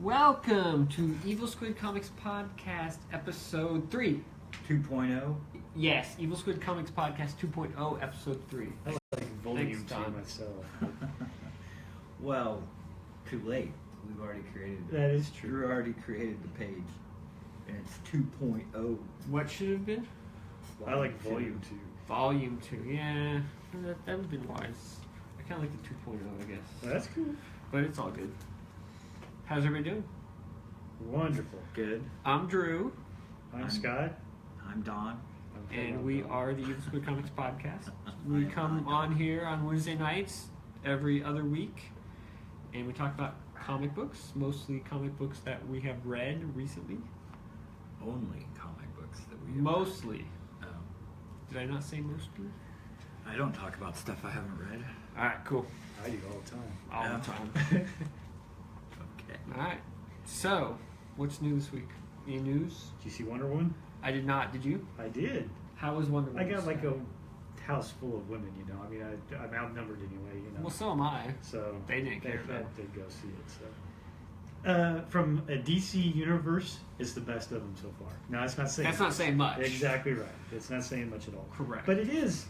Welcome to Evil Squid Comics Podcast, Episode 3. 2.0? Yes, Evil Squid Comics Podcast 2.0, Episode 3. I like volume Thanks, 2 Don. myself. Well, too late. We've already created it. That is true. You already created the page. And it's 2.0. What should have been? I like volume 2. Volume 2, yeah. That would have been wise. I kind of like the 2.0, I guess. That's cool. But it's all good. How's everybody doing? Wonderful. Good. I'm Drew, I'm Scott. I'm Don. and we are the Evil Squid Comics Podcast. We come on here on Wednesday nights every other week, and we talk about comic books, mostly comic books that we have read recently. Only comic books that we have. Mostly. Oh. Did I not say mostly? I don't talk about stuff I haven't read. Alright, cool. I do all the time. All Yeah. the time. Okay. Alright. So, what's new this week? Any news? Did you see Wonder Woman? I did not. Did you? I did. How was Wonder I Woman? got like a house full of women, you know. I mean, I'm outnumbered anyway, you know. Well, so am I. So They didn't care, though. They go see it. So, from a DC universe, it's the best of them so far. No, it's not saying. That's not saying much. Exactly right. It's not saying much at all. Correct. But it is.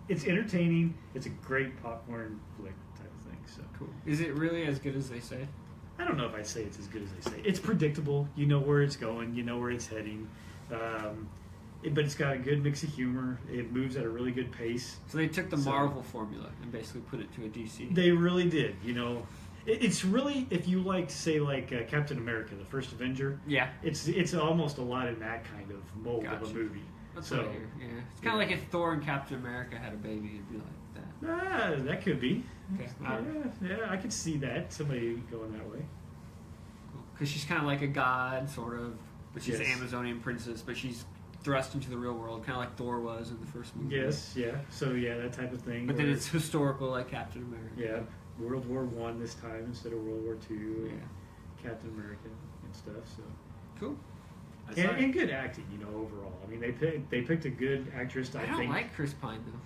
It's entertaining. It's a great popcorn flick type of thing. So Cool. Is it really as good as they say? I don't know if I'd say it's as good as they say. It's predictable. You know where it's going. You know where it's heading. But it's got a good mix of humor. It moves at a really good pace. So they took the So- Marvel formula and basically put it to a DC. They really did. You know, it's really, if you like, say, like Captain America, the first Avenger. Yeah. It's almost a lot in that kind of mold of Gotcha. a movie. That's So, what I hear. Yeah. It's kind of like if Thor and Captain America had a baby, it'd be like that. that could be. Okay. Yeah, I could see that. Somebody going that way. Because she's kind of like a god, sort of. But she's an Yes. Amazonian princess, but she's thrust into the real world, kind of like Thor was in the first movie. Yes, yeah. So yeah, that type of thing. But then where- it's historical, like Captain America. yeah, World War One this time instead of World War Two. Yeah. And Captain America and stuff. So Cool. and good acting, you know, overall. I mean, they picked a good actress. I I don't think. like Chris Pine though.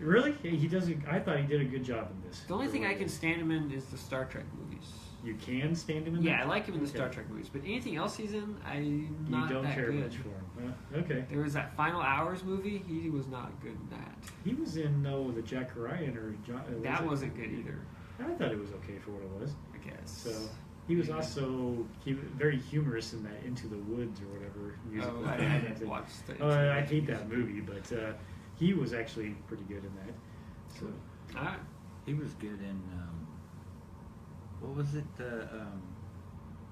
Really, he does. I thought he did a good job in this. The only thing I can Really. stand him in is the Star Trek movies. You can stand him in. Yeah, that? I like him in the Okay. Star Trek movies, but anything else he's in, I'm You not don't that care good. much for him. Okay. There was that Final Hours movie. He was not good in that. He was in the Jack Ryan or John. That wasn't good either, I thought it was okay for what it was. I guess. So he was Yeah. also very humorous in that Into the Woods or whatever musical. Oh, I thing. haven't watched the. I hate that movie, but he was actually pretty good in that. So Alright. He was good in, what was it?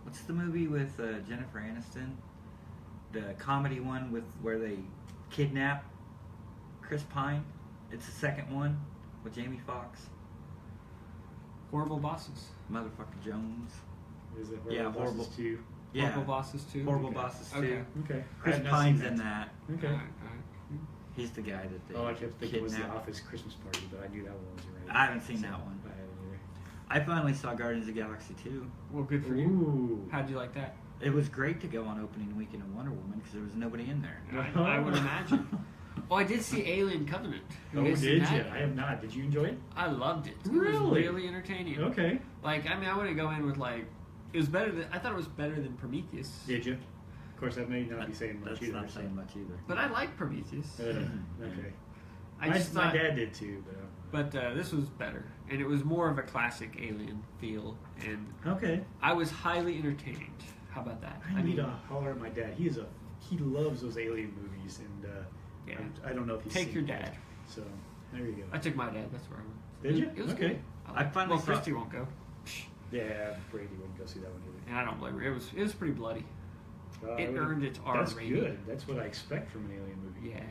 What's the movie with Jennifer Aniston? The comedy one with where they kidnap Chris Pine. It's the second one with Jamie Foxx. Horrible Bosses. Motherfucker Jones. is it Yeah, Horrible horrible. Bosses 2? Yeah. Horrible Bosses too. Horrible Okay. Bosses too. Okay. Okay. I Chris have not Pine's seen in that. Okay. Alright. He's the guy that they Oh, I kept thinking it was the kidnapped. Office Christmas Party, but I knew that one wasn't right. I haven't seen So, that one. I haven't either. I finally saw Guardians of the Galaxy 2. Well, good for you. Ooh. How'd you like that? It was great to go on opening weekend of Wonder Woman because there was nobody in there. I would imagine. Oh, I did see Alien Covenant. Have Oh, guys seen did you? that? I have not. Did you enjoy it? I loved it. It was Really? really entertaining. Okay. Like, I mean, I wouldn't go in with like, it was better than, I thought it was better than Prometheus. Did you? Of course, that may not be saying much That's either. not so- saying much either. But I like Prometheus. Okay. I just my thought, dad did too, but this was better, and it was more of a classic Alien feel, and okay. I was highly entertained. How about that? I need to holler at my dad. He loves those alien movies, and Yeah. I don't know if he's Take seen your it dad. yet. So there you go. I took my dad. That's where I went. Did you? It was Okay. good. I finally well, saw- Christy won't go, Yeah, Brady wouldn't go see that one either. and I don't blame her. It was pretty bloody. It would- earned its R That's rating. good. That's what I expect from an alien movie. Yeah.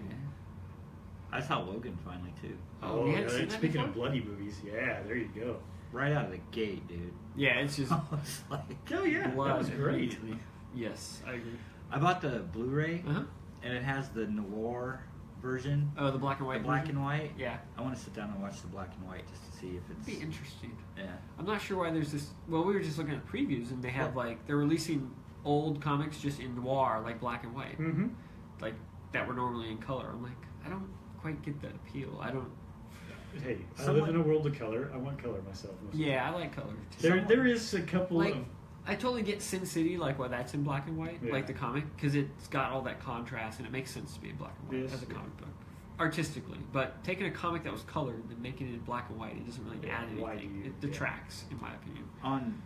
I saw Logan finally too. Oh, you hadn't yeah, seen that speaking before? of bloody movies, yeah, there you go. Right out of the gate, dude. Yeah, it's just I was like, Oh yeah, blood that was great. immediately. Yes, I agree. I bought the Blu-ray Uh huh. and it has the noir version, Oh, the black and white. the black version? and white. Yeah, I want to sit down and watch the black and white just to see if it'd be it's interesting. yeah. I'm not sure why there's this. Well, we were just looking at previews, and they have like they're releasing old comics just in noir, like black and white, Mm-hmm. like that were normally in color. I'm like, I don't quite get that appeal. I don't. Hey, I Someone- live in a world of color. I want color myself. Most of the Yeah, time. I like color too. There is a couple Like, of I totally get Sin City, like why that's in black and white, Yeah. like the comic, because it's got all that contrast and it makes sense to be in black and white Yes, as a yeah. comic book, artistically. But taking a comic that was colored and making it in black and white, it doesn't really Yeah, add why anything. do you- It detracts, in my opinion. On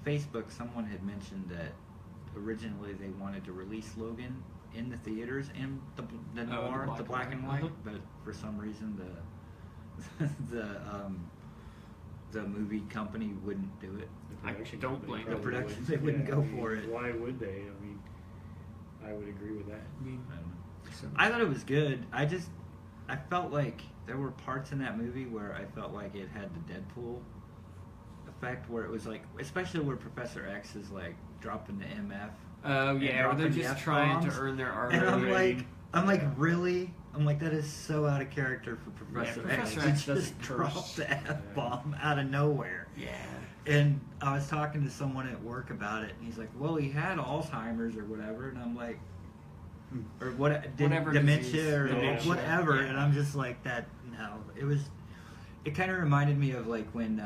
Facebook, someone had mentioned that originally they wanted to release Logan in the theaters in the noir, the black and white, but for some reason the movie company wouldn't do it. The production don't company blame the them. probably production, wouldn't. they wouldn't Yeah, go I mean, for it. Why would they? I mean, I would agree with that. I mean, I don't know. so- I thought it was good. I felt like there were parts in that movie where I felt like it had the Deadpool effect, where it was like, especially where Professor X is like dropping the MF. Oh and yeah, or they're dropping the just trying to F-bombs. earn their R And rating. I'm like, really? I'm like, that is so out of character for Professor Professor X X to doesn't just drop curse. the F-bomb out of nowhere. Yeah. And I was talking to someone at work about it, and he's like, well, he had Alzheimer's or whatever, and I'm like, or Whatever dementia disease. or Dementia, whatever, yeah. and I'm just like, no. It kind of reminded me of like when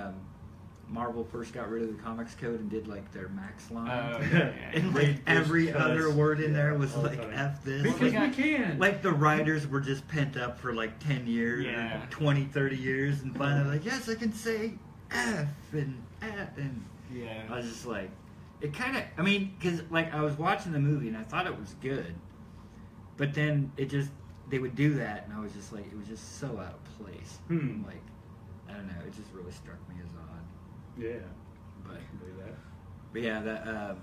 Marvel first got rid of the Comics Code and did like their Max line. Yeah. And They like every just other cuss, word in there yeah, was all the like time. F this. Because Like, we can. like the writers were just pent up for like 10 years, Yeah. or 20, 30 years, and finally like, yes, I can say F and F, and Yeah. I was just like, it kind of, I mean, because like I was watching the movie and I thought it was good, but then they would do that, and I was just like, it was just so out of place. Like, I don't know, it just really struck me as odd. Yeah. But, I can believe that. but yeah, that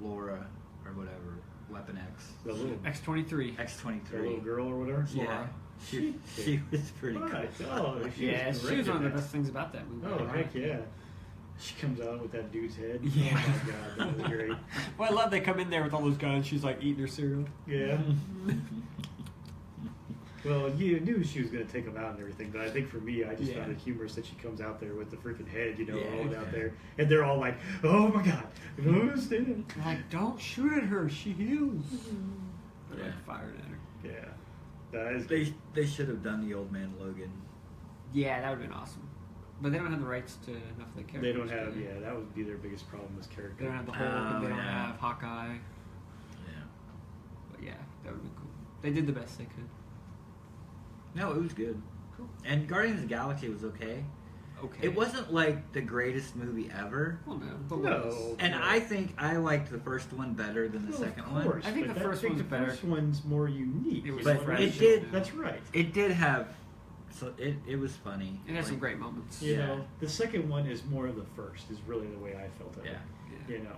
Laura or whatever, Weapon X, The little, X-23. the little X-23. girl or whatever. Yeah, Laura. she was pretty cool. Right. Oh, Yeah, was she great was one of in the that. best things about that movie. Oh, heck yeah. She comes out with that dude's head. Yeah. Oh my god, that was great. Well, I love they come in there with all those guns. She's like eating her cereal. Yeah. Well, you knew she was going to take them out and everything, but I think for me, I just Yeah. found it humorous that she comes out there with the freaking head, Yeah. rolled out there, and they're all like, "Oh my god, I don't understand." I'm like, don't shoot at her. She heals. They're Yeah. like fired at her. Yeah, that is. They should have done the Old Man Logan. Yeah, that would have been awesome. But they don't have the rights to enough of the characters. They don't have. do they? Yeah, that would be their biggest problem was character. They don't have the Hulk, and they don't yeah. have Hawkeye. Yeah. But yeah, that would have been cool. They did the best they could. No, it was good. Cool. And Guardians of the Galaxy was okay. Okay. It wasn't like the greatest movie ever. Well, no. But No. what was- And I think I liked the first one better than the Well, second of one. course, I think but the that- first I think one's the better. first one's more unique. It was But fresh. it did- Yeah. That's right. It did have, so it was funny. It had some Like, great moments. You Yeah. know, the second one is more of the first. Is really the way I felt of Yeah. it. Yeah. You know,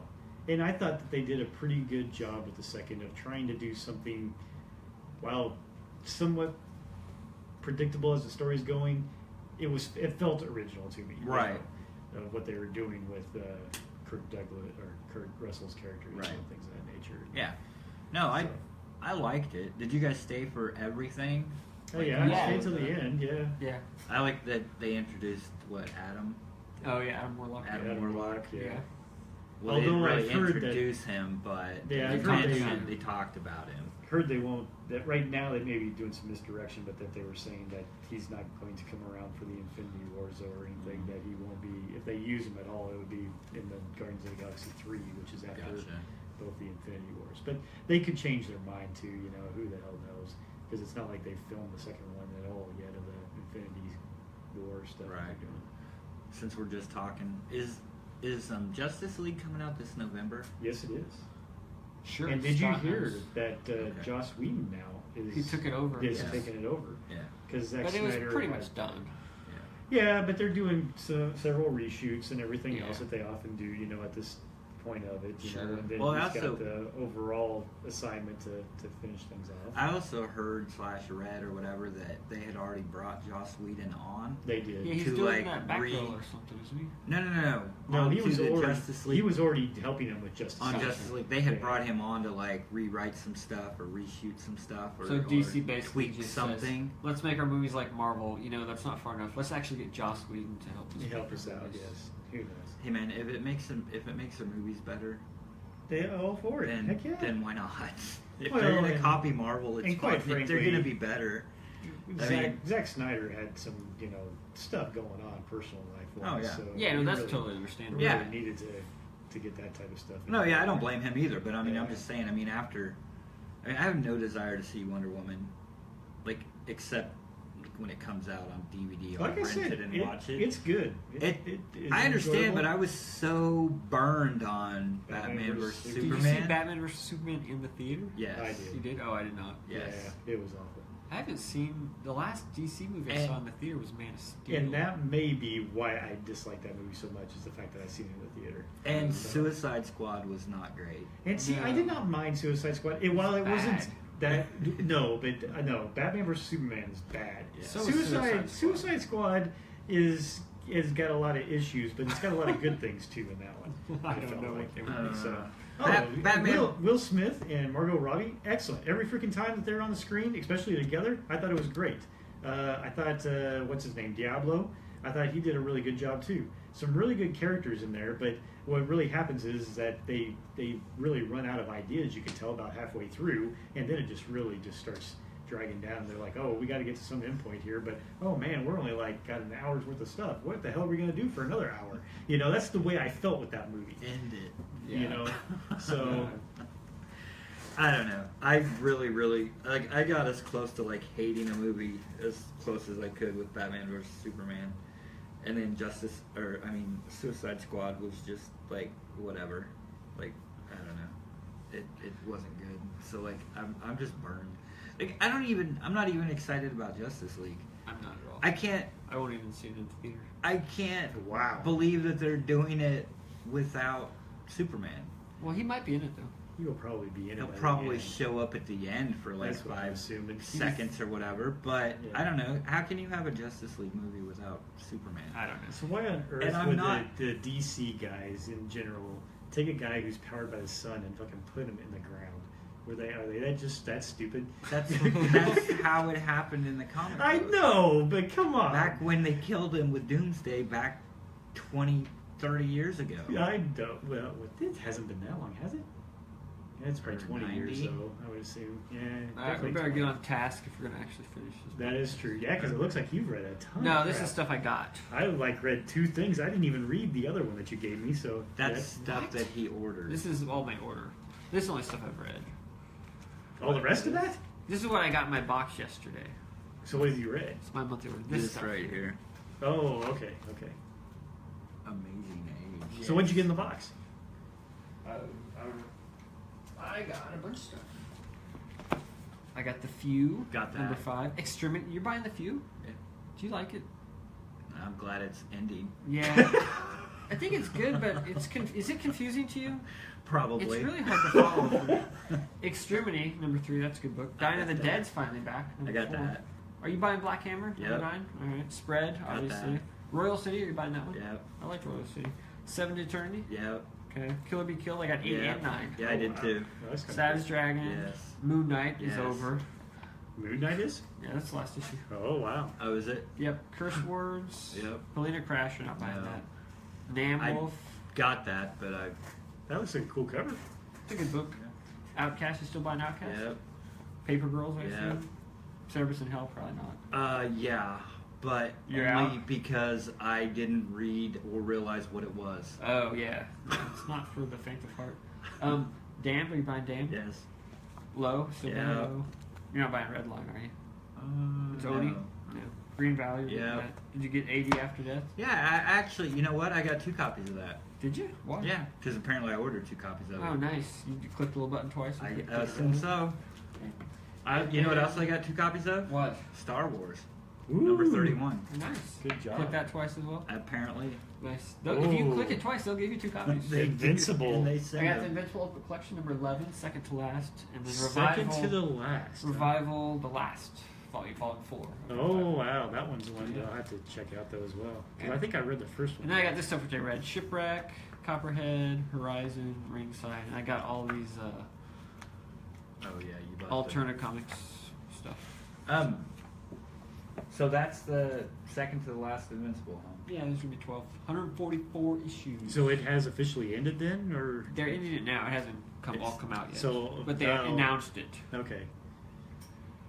and I thought that they did a pretty good job with the second of trying to do something, while somewhat predictable as the story's going. It felt original to me, you Right. know, of what they were doing with Kurt Douglas or Kurt Russell's character, Right. and things of that nature. Yeah. No, So- I liked it. Did you guys stay for everything? Oh Like, yeah, I Yeah. stayed till the end. Yeah. Yeah. I like that they introduced Adam Oh yeah, Adam Warlock. Adam Adam Warlock. Warlock, yeah. Yeah. Well, they didn't Although really I've heard that- introduce him, but Yeah, they I've heard they- mentioned they talked about him. Heard they won't. That right now they may be doing some misdirection, but that they were saying that he's not going to come around for the Infinity Wars or anything. That he won't be. If they use him at all, it would be in the Guardians of the Galaxy 3, which is after Gotcha. both the Infinity Wars. But they could change their mind too. You know, who the hell knows? Because it's not like they filmed the second one at all yet of the Infinity War stuff that Right. they're doing. Since we're just talking, is Justice League coming out this November? Yes, it is. Sure. And did you Scott hear knows. that Okay. Joss Whedon now is He took it over. is Yes. taking it over Yeah. because Zack But it was Snyder pretty had- much done. Yeah, but they're doing several reshoots and everything Yeah. else that they often do, you know, at this point of it, you Sure. know, and then Well, he's also- got the overall assignment to finish things off. I also heard / read or whatever that they had already brought Joss Whedon on. They did. Yeah, he's To, doing like, that Batgirl or something, isn't he? No. No, he Onto was the already Justice League. he was already helping them with Justice on League. Justice League. They had Yeah. brought him on to like rewrite some stuff or reshoot some stuff or, So DC or basically tweak just something. says, let's make our movies like Marvel. You know, that's not far enough. Let's actually get Joss Whedon to help us. He helped us out, yes. Who knows? Hey man, if it makes their movies better, They all for it. Heck yeah. then why not? If Well, they're gonna and- copy Marvel, it's and quite fine. If they're frankly- gonna be better. Zack Snyder had some, you know, stuff going on personal life. Oh, yeah. So Yeah, no, he that's really- totally understandable. Really Yeah. needed to to get that type of stuff. No, yeah, I don't blame him either. But I mean, Yeah. I'm just saying. I mean, I have no desire to see Wonder Woman, like except when it comes out on DVD. I'll Like I rent said, it and watch it. It's good. It is I understand, enjoyable. but I was so burned on Batman vs versus Did you Superman. see Batman vs Superman in the theater? Yes. I did. You did? Oh, I did not. Yes. Yeah, it was awful. I haven't seen the last DC movie I And- saw in the theater was Man of Steel. And that may be why I dislike that movie so much, is the fact that I've seen it in the theater. And So- Suicide Squad was not great. And see, I No. did not mind Suicide Squad. While it wasn't Bad. that, no, but no, Batman vs Superman is bad. Yeah. So is Suicide Squad is got a lot of issues, but it's got a lot of good things too in that one. I don't know what they would be. So. Batman. Will Smith and Margot Robbie, excellent. Every freaking time that they're on the screen, especially together, I thought it was great. I thought, what's his name, Diablo? I thought he did a really good job too. Some really good characters in there, but what really happens is that they really run out of ideas. You can tell about halfway through, and then it just really just starts dragging down. They're like, oh, we got to get to some endpoint here, but oh man, we're only like got an hour's worth of stuff. What the hell are we going to do for another hour? You know, that's the way I felt with that movie. End it. You know, so I don't know. I really, really like. I got as close to like hating a movie as close as I could with Batman vs Superman, and then Suicide Squad was just like whatever. Like I don't know. It wasn't good. So like I'm just burned. Like I'm not even excited about Justice League. I'm not at all. I won't even see it in the theater. I can't wow. believe that they're doing it without Superman. Well, he might be in it though. He'll probably be in it. He'll by the probably end. show up at the end for like That's what I'm 5 assuming. seconds or whatever. But Yeah. I don't know. How can you have a Justice League movie without Superman? I don't know. So why on earth And I'm would not- the DC guys in general take a guy who's powered by the sun and fucking put him in the ground? Are they that stupid? That's how it happened in the comic I book. know, but come on. Back when they killed him with Doomsday back 20, 30 years ago. I don't. Well, it hasn't been that long, has it? Yeah, it's probably Or 20 years, 90? so I would assume. Yeah. All right, we definitely better 20. get on task if we're gonna actually finish this. That is true. Yeah, because it looks like you've read a ton. No, of this crap. is stuff I got. I read 2 things. I didn't even read the other one that you gave me. So That's stuff What? that he ordered. This is all my order. This is only stuff I've read. all the rest of that. This is what I got in my box yesterday. So what have you read? It's my monthly order. This This stuff right here. Oh, okay. Amazing age. So what'd you get in the box? I got a bunch of stuff. I got the Few. Got that. Number 5. Exterminate. You're buying the Few? Yeah. Do you like it? I'm glad it's ending. Yeah. I think it's good, but is it confusing to you? Probably. It's really hard to follow. Exterminate, number 3, that's a good book. Dying of the that. Dead's finally back. I Number got 4. that. Are you buying Black Hammer? Yep. Number 9? Alright. Spread, Got obviously. that. Royal City, are you buying that one? Yep. I like Royal City. 7 to Eternity? Yep. Okay. Kill or Be Killed, I got 8 Yeah. and 9. Yeah, I did wow. too. Oh, that's kinda Savage Dragon. Yes. Moon Knight is Yes. over. cool. Moon Knight is? Yeah, that's the last issue. Oh, wow. Oh, is it? Yep. Curse Words. Yep. Polina Crash, you're not buying No. that. Namwolf. Got that, but I. That looks like a cool cover. It's a good book. Outcast, you still buying Outcast? Yep. Paper Girls, I Yep. assume? Service in Hell, probably not. Yeah, but You're only out? because I didn't read or realize what it was. Oh, yeah. It's not for the faint of heart. Damned, are you buying Damned? Yes. Low, still buying Yeah. Low. You're not buying Redline, are you? It's no. Odie? Yeah. Green Valley, you're Yeah. getting that. Did you get 80 After Death? Yeah, I actually, you know what? I got 2 copies of that. Did you? Why? Yeah, because apparently I ordered 2 copies of Oh, it. nice. You clicked the little button twice? I and assume so. You know what else I got 2 copies of? What? Star Wars, Ooh. number 31. Nice. Good job. Click that twice as well? Apparently. Nice. If you Ooh. click it twice, they'll give you 2 copies. They- Invincible. And they I send got the them. Invincible Open Collection number 11, second to last, and then Second Revival. to the last. Revival, the last volume 4. Oh, wow. That one's one that I'll have to check out, though, as well. Because Yeah. I think I read the first one. And then I got this stuff which I read: Shipwreck, Copperhead, Horizon, Ringside, and I got all these Oh, yeah, you bought alternate comics stuff. them. So that's the second to the last Invincible, huh? Yeah, there's gonna be 12, 144 issues. So it has officially ended then? Or They're ending it now. It hasn't all It's- come out yet. so, but they oh. announced it. Okay.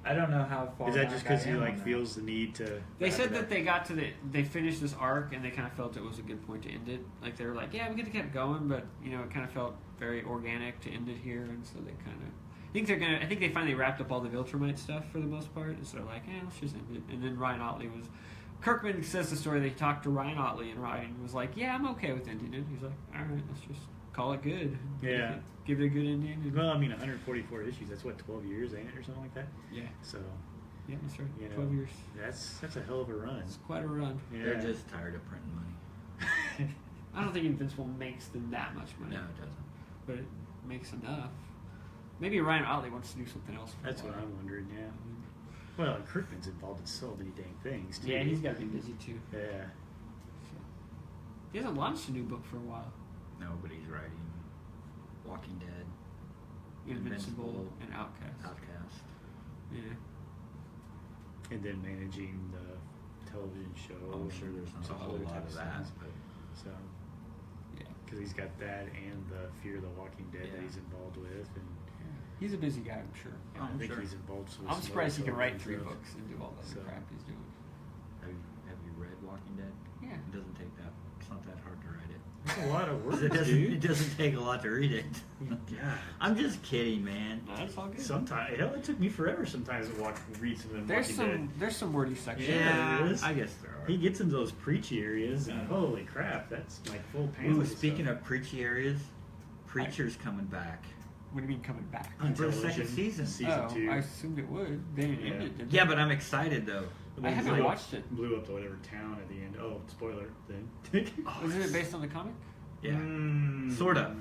I don't know how far. Is that just back because I he am like on that. feels the need to? They wrap said it that up? they got to they finished this arc and they kind of felt it was a good point to end it. Like they were like, yeah, we could have kept going, but it kind of felt very organic to end it here, and so they kind of. I think they finally wrapped up all the Viltrumite stuff for the most part, and so they're like, let's just end it. And then Ryan Otley was. Kirkman says the story that he talked to Ryan Otley, and Ryan was like, yeah, I'm okay with ending it. He's like, all right, let's just call it good. Yeah. Give it a good ending. And, Well, I mean, 144 issues. That's what 12 years, ain't it, or something like that? yeah. So Yeah, that's right. You know, 12 years. that's a hell of a run. It's quite a run. Yeah. They're just tired of printing money. I don't think Invincible makes them that much money. No, it doesn't. But it makes enough. Maybe Ryan Otley wants to do something else. For That's a what while. I'm wondering. Yeah. Well, and Kirkman's involved in so many dang things too. Yeah, he's got to be busy too. Yeah. So. He hasn't launched a new book for a while. Nobody's writing Walking Dead, Invincible and Outcast. Outcast. Yeah. And then managing the television show. I'm sure there's not a some whole other lot type of that, things. but So, Yeah. because he's got that and the Fear of the Walking Dead that Yeah. he's involved with, and He's a busy guy, I'm sure. I I'm think sure. he's involved with. I'm some surprised he other can write television 3 stuff. books and do all the other So. crap he's doing. have you read Walking Dead? Yeah. It doesn't take that. It's not that hard to write it. That's a lot of work, It doesn't. dude. It doesn't take a lot to read it. God. I'm just kidding, man. No, that's all good. Sometimes, hell, it took me forever sometimes to read some of them Walking Dead. There's some wordy sections. Yeah, there is. I guess there are. He gets into those preachy areas, and holy crap, that's like full pants. Ooh, speaking of preachy areas, Preacher's coming back. What do you mean coming back? on for the television, second season. season 2. I assumed it would. They didn't end it, did they? Yeah, but I'm excited though. But I then haven't blew up- watched it. Blew up to whatever town at the end. Oh, spoiler then. Isn't it based on the comic? Yeah, Mm, sort of.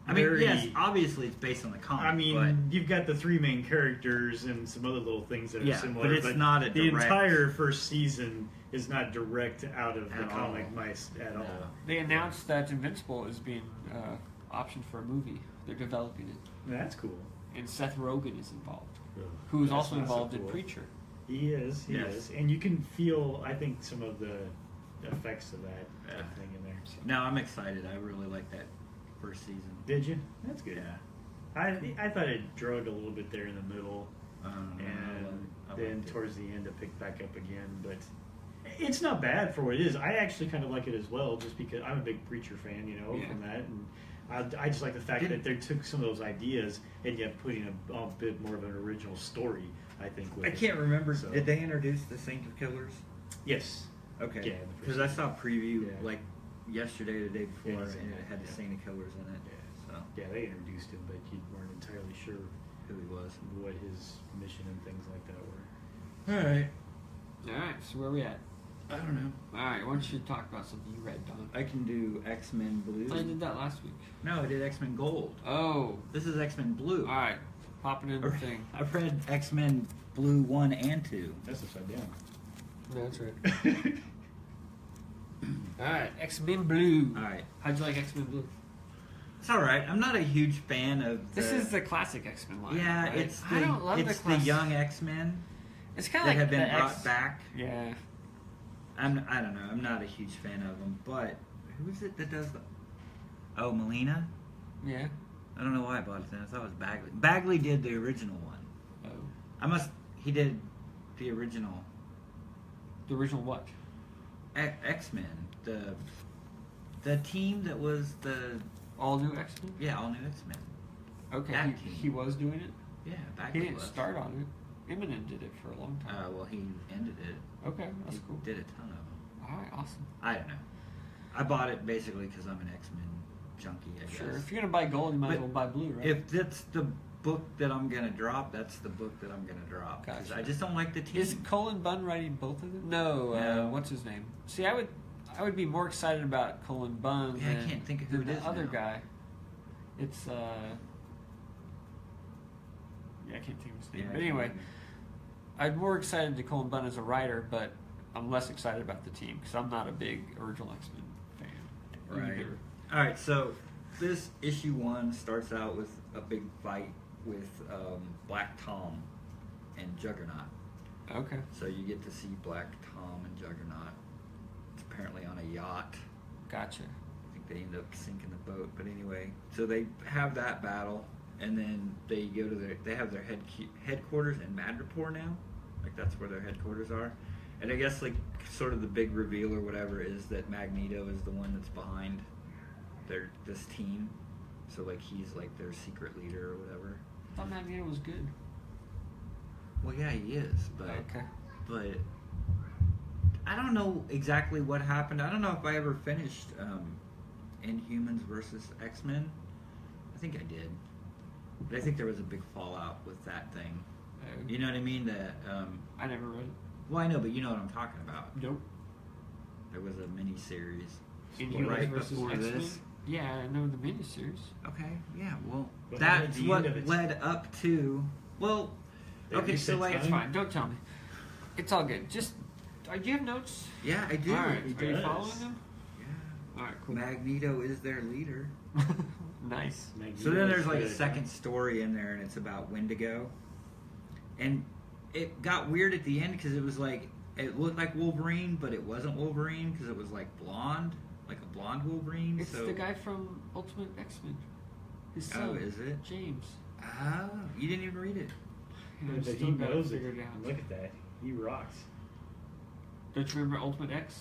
I mean, very- yes, obviously it's based on the comic. I mean, but you've got the 3 main characters and some other little things that are Yeah, similar. but it's not a the direct- entire first season is not direct out of the At comic all. mice at No. all. They announced that Invincible is being optioned for a movie. They're developing it. That's cool. And Seth Rogen is involved, Ugh, who is that's also not so involved in cool. Preacher. He is. He Yes. is. And you can feel, I think, some of the effects of that Yeah. thing in there. So. no, I'm excited. I really like that first season. Did you? That's good. Yeah. I thought it dragged a little bit there in the middle, and I then liked it. towards the end it picked back up again. But it's not bad for what it is. I actually kind of like it as well, just because I'm a big Preacher fan, Yeah. from that, and I just like the fact that they took some of those ideas and yet putting a bit more of an original story. I think. With I can't remember. So- Did they introduce the Saint of Killers? Yes. Okay. Yeah, the Because first I saw a preview Yeah. like yesterday or the day before, Yeah, he's in and it that, had the yeah. Saint of Killers in it. Yeah. So Yeah, they introduced him, but you weren't entirely sure who he was. what his mission and things like that were. All right. Alright, so where are we at? I don't know. Alright, why don't you talk about something you read, Don? I can do X-Men Blue. I thought you did that last week. No, I did X-Men Gold. Oh, This is X-Men Blue. alright. Popping in the thing. I've read X-Men Blue 1 and 2. That's upside down. No, that's right. Alright, X-Men Blue. All right. How'd you like X-Men Blue? It's all right. I'm not a huge fan of This is the classic X-Men line. Yeah, right? it's the I don't love it's the the class- young X-Men It's kind that of like have been the brought X- back. Yeah. I don't know. I'm not a huge fan of them, but who is it that does the? Oh, Melina. Yeah. I don't know why I bought it then. I thought it was Bagley. Bagley did the original one. Oh. He did the original The original what? X-Men. The team that was the All new X-Men? all new X-Men. Okay. That He, team. he was doing it? Yeah, He Bagley didn't was. start on it. Eminem did it for a long time. Well, he ended it. Okay, that's he cool. did a ton of them. Alright, awesome. I don't know. I bought it basically because I'm an X-Men junkie, I guess. Sure. If you're gonna buy gold, you might as But well buy blue, right? If that's the book that I'm gonna drop, that's the book that I'm gonna drop. 'Cause Gotcha. I just don't like the team. Is Colin Bunn writing both of them? No. No. What's his name? See, I would be more excited about Colin Bunn Yeah, I than, can't think of who than it the is other now. guy. It's yeah, I can't think of his name. Yeah, But anyway, I'm more excited to Colin Bunn as a writer, but I'm less excited about the team because I'm not a big original X-Men fan. Right. Either. All right, so this issue 1 starts out with a big fight with Black Tom and Juggernaut. Okay. So you get to see Black Tom and Juggernaut. It's apparently on a yacht. Gotcha. I think they end up sinking the boat, but anyway, so they have that battle, and then they go to they have their headquarters in Madripoor now, like that's where their headquarters are. And I guess like sort of the big reveal or whatever is that Magneto is the one that's behind this team. So like he's like their secret leader or whatever. I thought Magneto was good. Well, yeah, he is, but Okay. but I don't know exactly what happened. I don't know if I ever finished Inhumans versus X-Men. I think I did, but I think there was a big fallout with that thing. You know what I mean? That I never read it. well, I know, but you know what I'm talking about. Nope. There was a mini series Inhumans right versus before X-Men? this. Yeah, I know the miniseries. Okay, yeah. Well, But that's at the what end of it- led up to. Well, They okay, so reset like, It's fine. Don't tell me. It's all good. Just, do you have notes? yeah, I do. All right. He Are you does. following them? Yeah. All right, cool. Magneto is their leader. Nice. So then there's like a Magneto's second good. story in there, and it's about Wendigo. And it got weird at the end because it was like it looked like Wolverine, but it wasn't Wolverine because it was like blonde, like a blonde Wolverine. It's so the guy from Ultimate X-Men. His son. oh, is it? James. Oh, you didn't even read it. Yeah, But I've he still got it knows it. figured out. Look at that. He rocks. Don't you remember Ultimate X?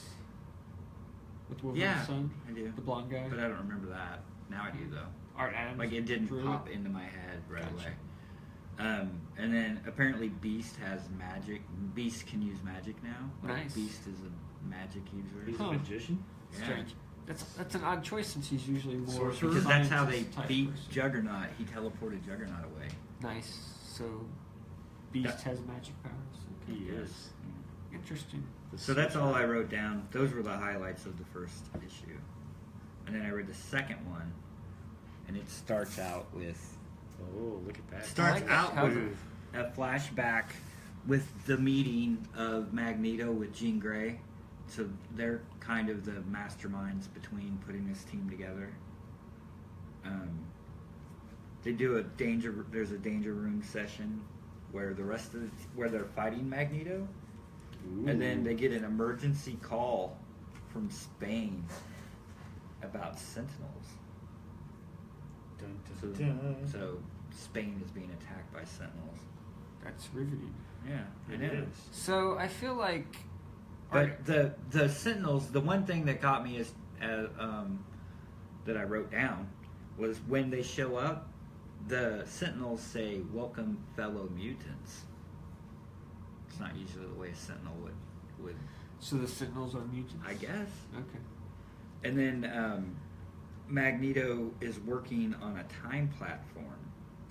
With Wolverine's Yeah, son? I do, The blonde guy? but I don't remember that. Now I do though. Art Adams. Like it didn't drew pop into my head right Gotcha. away. And then apparently Beast has magic. Beast can use magic now. Like Nice. Beast is a magic user. He's Huh. a magician. Yeah. Strange. That's an odd choice since he's usually more Sorcerer? Because that's how they scientist type beat person. Juggernaut. He teleported Juggernaut away. Nice. So Beast That- has magic powers. Okay. He is. Interesting. So that's all I wrote down. Those were the highlights of the first issue. And then I read the second one, and it starts out with Oh, look at that. starts like that out cover. with a flashback with the meeting of Magneto with Jean Grey. So they're kind of the masterminds between putting this team together. They do there's a danger room session where where they're fighting Magneto, and then they get an emergency call from Spain about Sentinels. Dun, So, dun, dun. so Spain is being attacked by Sentinels. That's riveting. Yeah, It it is. is. So I feel like But the Sentinels, the one thing that got me is that I wrote down was when they show up, the Sentinels say, "Welcome, fellow mutants." It's not usually the way a Sentinel would so the Sentinels are mutants. I guess. Okay. And then Magneto is working on a time platform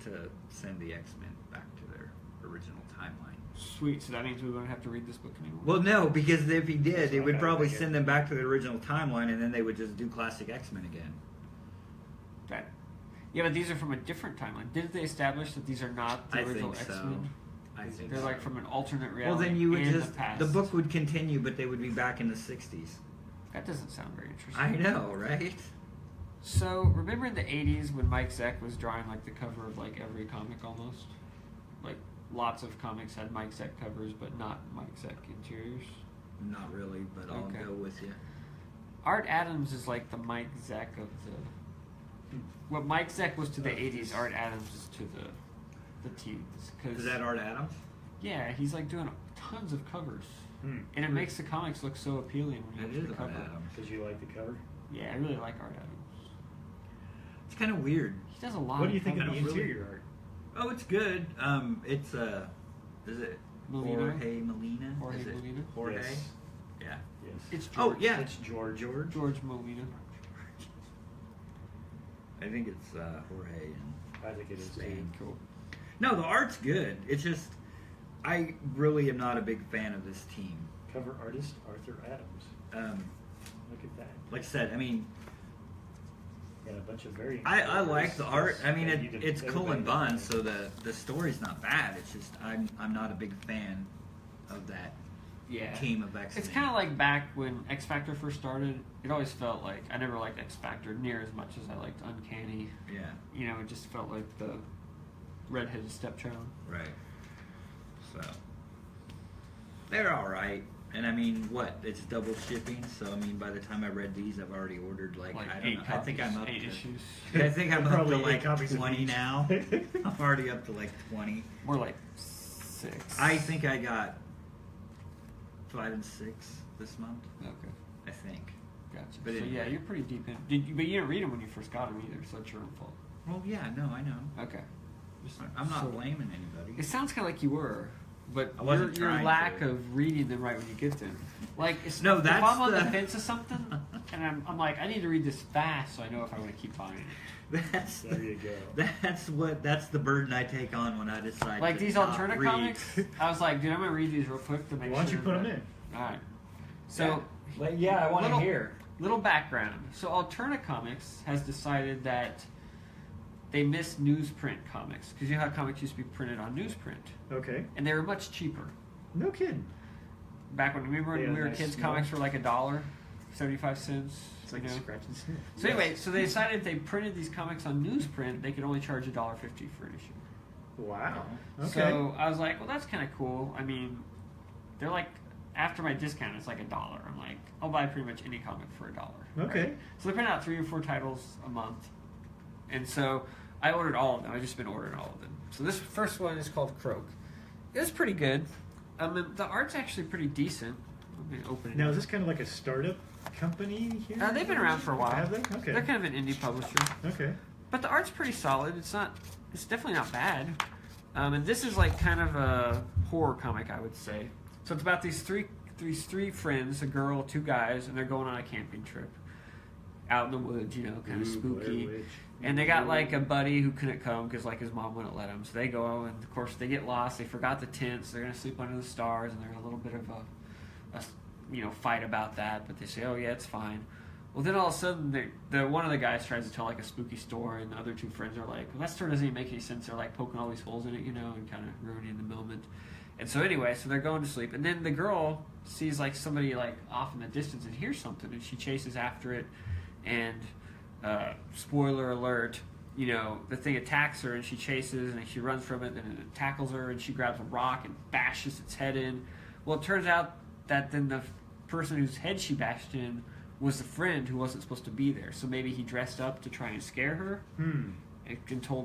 to send the X-Men back to their original timeline. Sweet. So that means we won't have to read this book anymore. Well, no, because if he did, That's it what would I probably figured. send them back to the original timeline, and then they would just do classic X-Men again. That. Yeah, but these are from a different timeline. Didn't they establish that these are not the I original think so. X-Men? I think They're so. like from an alternate Well, reality. then you would in just the past. the book would continue, but they would be back in the '60s. That doesn't sound very interesting. I know, right? So remember in the '80s when Mike Zeck was drawing like the cover of like every comic almost, like lots of comics had Mike Zeck covers, but not Mike Zeck interiors. Not really, but I'll Okay. go with you. Art Adams is like the Mike Zeck of the. What Mike Zeck was to the '80s, Art Adams is to the teens. Is that Art Adams? Yeah, he's like doing tons of covers, Hmm. and it makes the comics look so appealing when you It look is at the Art cover. Adams. Because you like the cover. Yeah, I really like Art Adams. It's kind of weird. He does a lot. What do you think of I the don't really- interior art? Oh, it's good. It's is it Molina? Jorge Molina? Jorge Is it Molina? Jorge? Yes. Yeah. Yes. It's Oh, George. yeah. It's George. George Molina. I think it's Jorge and I think it is. Spain. Cool. No, the art's good. It's just I really am not a big fan of this team. Cover artist Arthur Adams. Look at that. Like I said, I mean, Got a bunch of very. I like the art. I mean, that you did- it's everybody Cullen did. Bunn, so the story's not bad. It's just I'm not a big fan of that Yeah. team of X-Men. It's kind of like back when X Factor first started. It always felt like I never liked X Factor near as much as I liked Uncanny. Yeah, You know, it just felt like the redheaded stepchild. right. So they're all right. And I mean, what? It's double shipping, so I mean, by the time I read these, I've already ordered like I don't 8 know. copies, I think I'm up 8 to. issues. I think I'm up to Probably 8 like copies of 20 each. now. I'm already up to like 20. More like 6. I think I got 5 and 6 this month. Okay, I think. gotcha. But So anyway. yeah, you're pretty deep in. But you didn't read them when you first got them either, so that's your own fault. Well, yeah, no, I know. Okay. Just- I'm not so- blaming anybody. It sounds kind of like you were, but I wasn't your trying lack to. of reading them right when you get them. Like, No, if that's I'm on the the- fence of something, and I'm like, I need to read this fast so I know if I want to keep buying it. That's There you go. that's the burden I take on when I decide. Like to these not alternate read. comics, I was like, dude, I'm gonna read these real quick to make Why don't sure. you put them that- in? All right. So, Yeah, I want to Little- hear. little background. So, Alterna Comics has decided that they miss newsprint comics because you know how comics used to be printed on newsprint, Okay. and they were much cheaper. No kidding. Back when we were Yeah, we were nice kids, small. comics were like $1, 75 cents. It's like you know? scratch and sniff. So anyway, so they decided if they printed these comics on newsprint, they could only charge $1.50 for an issue. Wow. Okay. So I was like, well, that's kind of cool. I mean, they're like, after my discount, it's like $1. I'm like, I'll buy pretty much any comic for $1. Okay. right? So they print out 3 or 4 titles a month, and so I ordered all of them. I've just been ordering all of them. So this first one is called Croak. It's pretty good. The art's actually pretty decent. Let me open it. Now up. is this kind of like a startup company here? They've been around for a while. Have they? Okay. They're kind of an indie publisher. Okay. But the art's pretty solid. It's definitely not bad. And this is like kind of a horror comic, I would say. So it's about these three friends, a girl, 2 guys, and they're going on a camping trip out in the woods, you know, kind of Ooh, spooky. Blair Witch. And they got like a buddy who couldn't come because like his mom wouldn't let him. So they go, and of course they get lost. They forgot the tents. They're gonna sleep under the stars, and there's a little bit of a fight about that. But they say, oh yeah, it's fine. Well, then all of a sudden, one of the guys tries to tell like a spooky story, and the other 2 friends are like, well, that story doesn't even make any sense. They're like poking all these holes in it, you know, and kind of ruining the moment. And so anyway, so they're going to sleep, and then the girl sees like somebody like off in the distance and hears something, and she chases after it, and spoiler alert, you know, the thing attacks her, and she chases, and she runs from it, and it tackles her, and she grabs a rock and bashes its head in. Well, it turns out that then the person whose head she bashed in was the friend who wasn't supposed to be there. So maybe he dressed up to try and scare her. And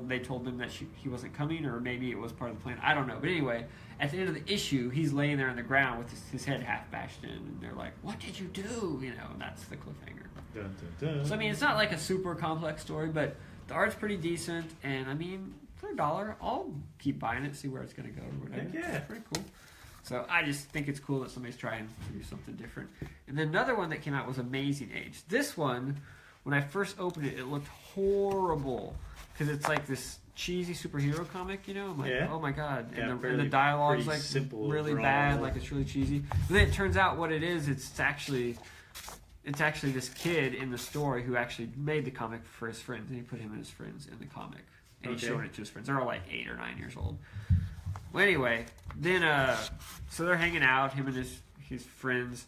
they told him that he wasn't coming, or maybe it was part of the plan. I don't know. But anyway, at the end of the issue, he's laying there on the ground with his head half bashed in, and they're like, "What did you do?" You know, and that's the cliffhanger. Dun, dun, dun. So I mean, it's not like a super complex story, but the art's pretty decent, and I mean, for $1, I'll keep buying it, see where it's going to go or whatever. Heck yeah. It's pretty cool. So I just think it's cool that somebody's trying to do something different. And then another one that came out was Amazing Age. This one, when I first opened it, it looked horrible because it's like this cheesy superhero comic, you know? I'm like, Yeah. oh my god. Yeah, And the fairly- dialogue's pretty like simple really overall. bad, like it's really cheesy. But then it turns out what it is, it's actually this kid in the story who actually made the comic for his friends, and he put him and his friends in the comic, and he Okay. showed it to his friends. They're all like 8 or 9 years old. Well, anyway, then so they're hanging out, him and his friends.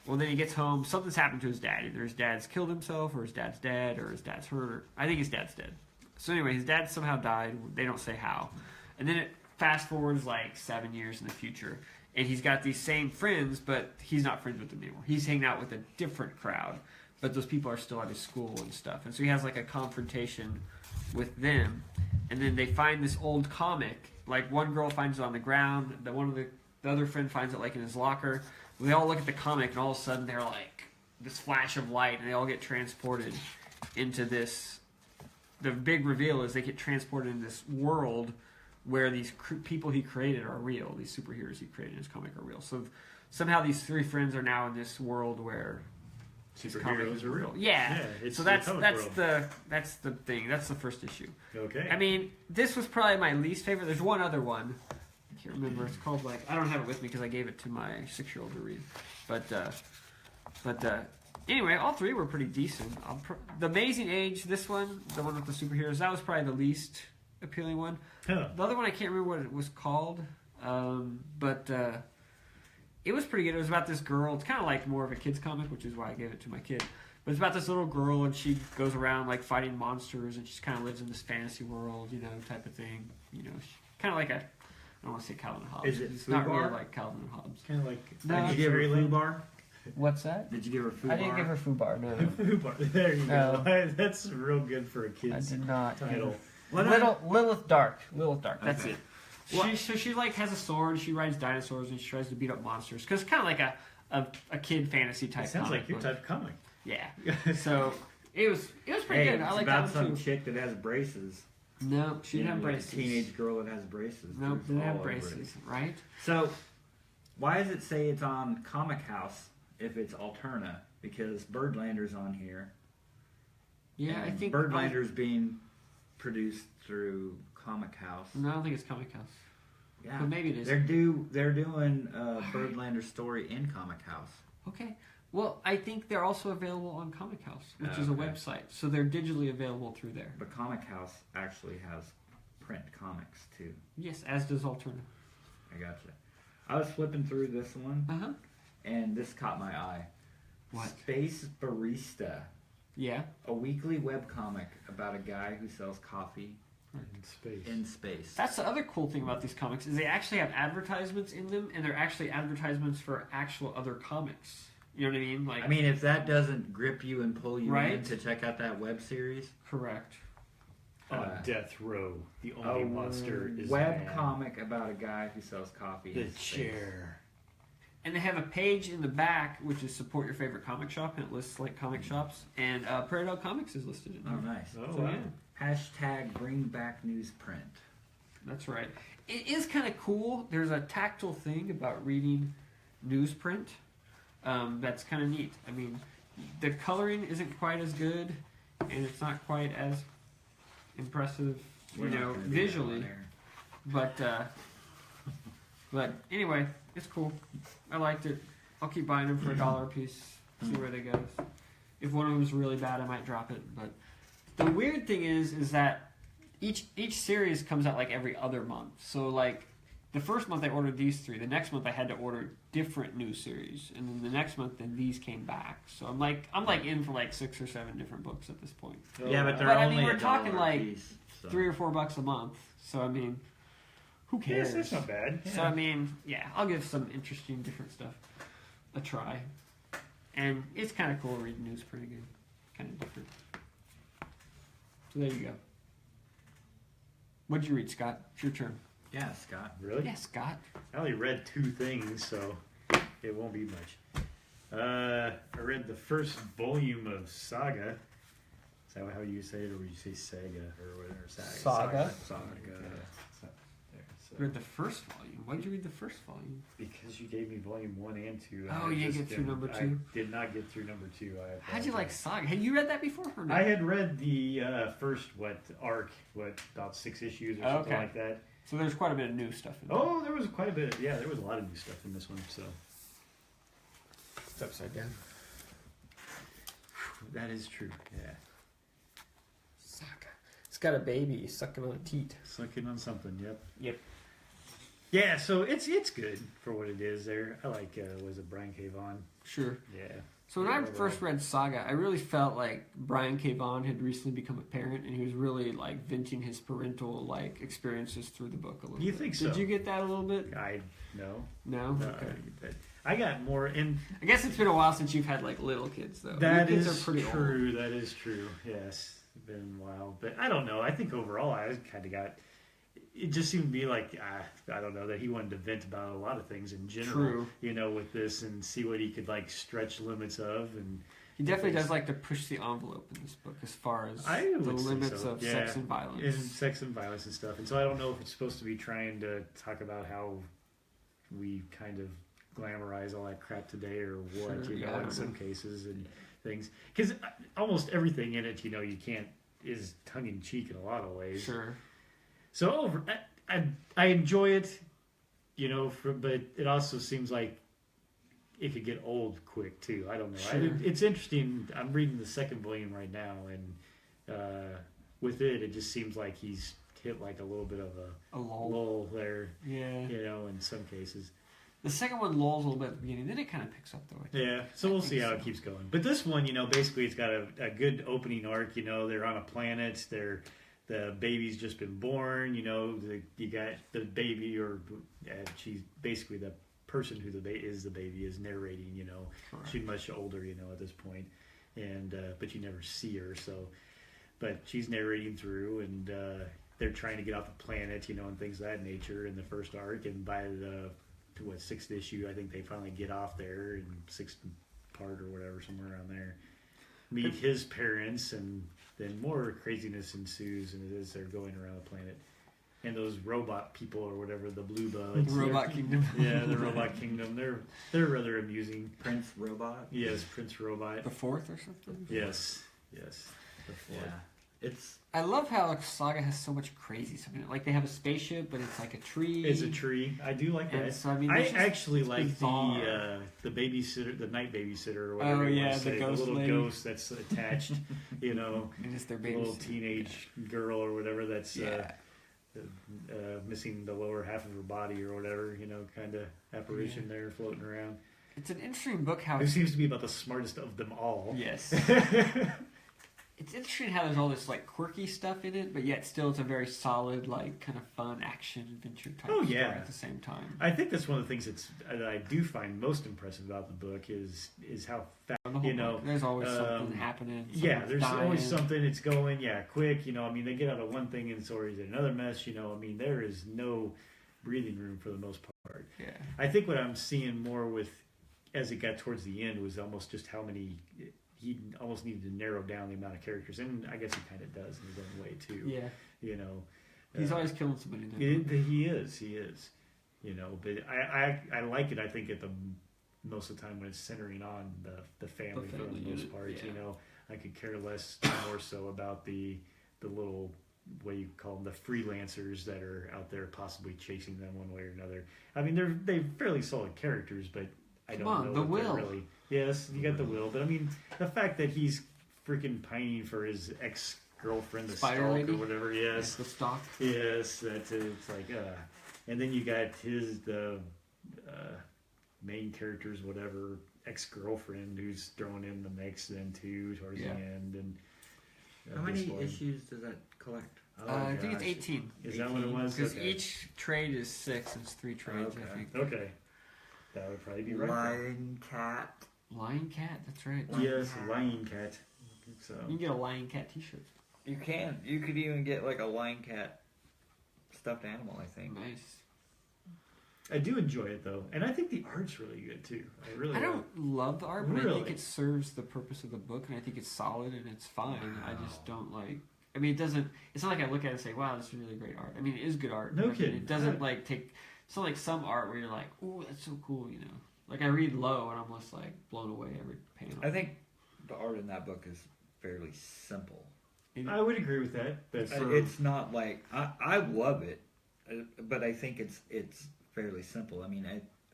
Well, then he gets home. Something's happened to his dad. Either his dad's killed himself, or his dad's dead, or his dad's hurt. Or, I think his dad's dead. So anyway, his dad somehow died. They don't say how. And then it fast forwards like 7 years in the future, and he's got these same friends, but he's not friends with them anymore. He's hanging out with a different crowd, but those people are still at his school and stuff. And so he has like a confrontation with them, and then they find this old comic. Like one girl finds it on the ground, the other friend finds it like in his locker. They all look at the comic, and all of a sudden they're like this flash of light, and they all get transported into this. The big reveal is they get transported into this world where these people he created are real. These superheroes he created in his comic are real. So somehow these 3 friends are now in this world where his comic is Superheroes are real. Yeah. it's So the that's comic that's world. the thing. That's the first issue. Okay. I mean, this was probably my least favorite. There's one other one. I can't remember. It's called like, I don't have it with me because I gave it to my 6-year-old to read. But anyway, all 3 were pretty decent. The Amazing Age, this one, the one with the superheroes, that was probably the least appealing one. Huh. The other one, I can't remember what it was called, but it was pretty good. It was about this girl. It's kind of like more of a kid's comic, which is why I gave it to my kid. But it's about this little girl, and she goes around like fighting monsters, and she kind of lives in this fantasy world, you know, type of thing. You know, kind of like don't want to say Calvin and Hobbes. Is it It's not Fubar? really like Calvin and Hobbes. Kind of like No. Did you give her Fairyland. Fubar? What's that? Did you give her Fubar? I didn't give her Fubar, no. Fubar. There you No. go. That's real good for a I kid's did not. give title. her- What Lilith Dark. Lilith Dark. That's Okay. it. She like has a sword. She rides dinosaurs and she tries to beat up monsters because it's kind of like a kid fantasy type. It sounds comic like your book. type of comic. Yeah. So it was pretty Hey, good. I it's like about that some one too. chick that has braces. No, she didn't have Like braces. a teenage girl that has braces. Nope, It's didn't have all over it. braces. Right? So, why does it say it's on Comic House if it's Alterna? Because Birdlander's on here. Yeah, I and think Birdlander's being produced through Comic House. No, I don't think it's Comic House. Yeah, But maybe it is. They're doing Birdlander story in Comic House. Okay. Well, I think they're also available on Comic House, which is a Okay. website. So they're digitally available through there. But Comic House actually has print comics too. Yes, as does Alterna. I gotcha. I was flipping through this one, Uh-huh. and this caught my eye. What? Space Barista, Yeah. a weekly webcomic about a guy who sells coffee In space. in space. That's the other cool thing about these comics is they actually have advertisements in them, and they're actually advertisements for actual other comics. You know what I mean? Like, I mean, if that doesn't grip you and pull you in Right? to check out that web series, correct. On death row, the only monster is web man. comic about a guy who sells coffee The in space. chair. And they have a page in the back which is support your favorite comic shop, and it lists like comic shops. And Prairie Dog Comics is listed in Oh, there. nice. Oh, So wow. yeah, Hashtag bring back newsprint. that's right. It is kind of cool. There's a tactile thing about reading newsprint. That's kind of neat. I mean, the coloring isn't quite as good, and it's not quite as impressive, We're not know, gonna do that visually. on air. But anyway, it's cool. I liked it. I'll keep buying them for $1 a piece. See where they go. If one of them is really bad, I might drop it. But the weird thing is that each series comes out like every other month. So like the first month I ordered these 3. The next month I had to order different new series, and then the next month then these came back. So I'm like in for like 6 or 7 different books at this point. Yeah, but they're But, I only mean, we're $1 talking, a like, piece, so. $3 or $4 a month. So I mean, who cares? Yes, that's not bad. So I mean, yeah, I'll give some interesting different stuff a try, and it's kind of cool reading newsprint again, kind of different. So there you go. What'd you read, Scott? It's your turn. Yeah, Scott. Really? Yeah, Scott. I only read 2 things, so it won't be much. I read the first volume of Saga. Is that how you say it, or would you say Saga or whatever? Saga. Saga. Saga. So, there, so. You read the first volume. Why'd you read the first volume? Because you gave me volume 1 and 2. Oh, I you didn't just get through number I 2? did not get through number 2. How'd you like Saga? Had you read that before or no? I had read the first arc, about 6 issues or something Okay. like that. So there's quite a bit of new stuff in there. Oh, there was quite a bit. There was a lot of new stuff in this one. So It's upside down. that is true. Yeah, Saga. It's got a baby sucking on a teat. sucking on something. Yep. Yep. Yeah, so it's good for what it is. There, I like. Was it Brian K. Vaughan? Sure. Yeah. So when I Yeah, first read Saga, I really felt like Brian K. Vaughan had recently become a parent, and he was really like venting his parental like experiences through the book a little You bit. think Did so? you get that a little bit? I no. No. No, Okay. but I got more in. I guess it's been a while since you've had like little kids though. That Your kids is are pretty true. That is true. Yes, it's been a while, but I don't know. I think overall, I kind of got. It just seemed to be like I don't know that he wanted to vent about a lot of things in general. True. You know, with this and see what he could like stretch limits of, and He definitely does like to push the envelope in this book as far as I the would say limits so. of Yeah. sex and violence. sex and violence and stuff. And so I don't know if it's supposed to be trying to talk about how we kind of glamorize all that crap today or what, Sure, you yeah, I know, in don't some know. cases and things. Because almost everything in it, you know, you can't is tongue in cheek in a lot of ways. Sure. So I enjoy it, you know, but it also seems like it could get old quick too. I don't know. Sure. It's interesting. I'm reading the second volume right now, and with it just seems like he's hit like a little bit of A a lull. lull there, Yeah. you know, in some cases. The second one lulls a little bit at the beginning, then it kind of picks up though. I think. Yeah, so I we'll think see how so. it keeps going. But this one, you know, basically it's got a good opening arc. You know, they're on a planet. the baby's just been born. You know, you got the baby, or she's basically the person who the baby is narrating. You know, Correct. she's much older. You know, at this point, and but you never see her. So, but she's narrating through, and they're trying to get off the planet. You know, and things of that nature in the first arc, and by the sixth issue, I think they finally get off there in sixth part or whatever, somewhere around there. Meet his parents, and then more craziness ensues, and as they're going around the planet, and those robot people or whatever, the blue bugs, Robot Kingdom. yeah, the Robot Kingdom. They're rather amusing. Prince Robot. Yes, Prince Robot. The fourth or something. Yes, yes. The fourth. Yeah. It's I love how Saga has so much crazy stuff in it. Like they have a spaceship, but it's like a tree. It's a tree. I do like that. And so, I mean, I it's just- actually it's like bizarre. the babysitter, the night babysitter, or whatever. Oh, you yeah, want to the say, ghost little lady. ghost that's attached. You know, And it's their little baby. teenage girl or whatever that's Yeah. missing the lower half of her body or whatever. You know, kind of apparition there floating around. It's an interesting book how Who it's, seems to be about the smartest of them all. yes. It's interesting how there's all this like quirky stuff in it, but yet still it's a very solid, like kind of fun action adventure type Oh, story yeah. at the same time. I think that's one of the things that I do find most impressive about the book is how fast. The whole You know, book, there's always something um, happening. Yeah, someone's there's dying. always something. It's going, quick. You know, I mean, they get out of one thing and it's already another mess. You know, I mean, there is no breathing room for the most part. Yeah. I think what I'm seeing more with, as it got towards the end, was almost just how many. He almost needed to narrow down the amount of characters, and I guess he kind of does in his own way too. Yeah. You know, He's always killing somebody in that book. he is. You know, but I like it. I think at the most of the time when it's centering on the family for family the most unit, part. yeah. You know, I could care less more so about the little, what you call them, the freelancers that are out there possibly chasing them one way or another. I mean, they're fairly solid characters, but I don't Come on, know the if they're Will. really. Yes, you got the Will, but I mean, the fact that he's freaking pining for his ex-girlfriend, the Spider Stalk Lady? or whatever. Yes, The stock. yes, that's it. It's like, and then you got the main character's whatever ex-girlfriend who's thrown in the mix then too towards Yeah. the end. And how this many one- issues does that collect? Oh, I think it's gosh. 18. Is that what it was? Because Okay. each trade is 6. It's 3 trades, I Okay. think. Okay, that would probably be right. Lion Cat. Lion Cat, that's right. then. Yes, Lion Cat. So You can get a Lion Cat t-shirt. You can. You could even get like a Lion Cat stuffed animal, I think. Nice. I do enjoy it though, and I think the art's really good too. I really. I don't love the art, but I think Really? it serves the purpose of the book, and I think it's solid and it's fine. I just don't like. I mean, it doesn't. It's not like I look at it and say, "Wow, this is really great art." I mean, it is good art. No but I mean, kidding. It doesn't like take. It's not like some art where you're like, "Ooh, that's so cool," you know. Like I read Low, and I'm just like blown away every panel. I think the art in that book is fairly simple. I would agree with that. But It's not like I love it, but I think it's fairly simple. I mean,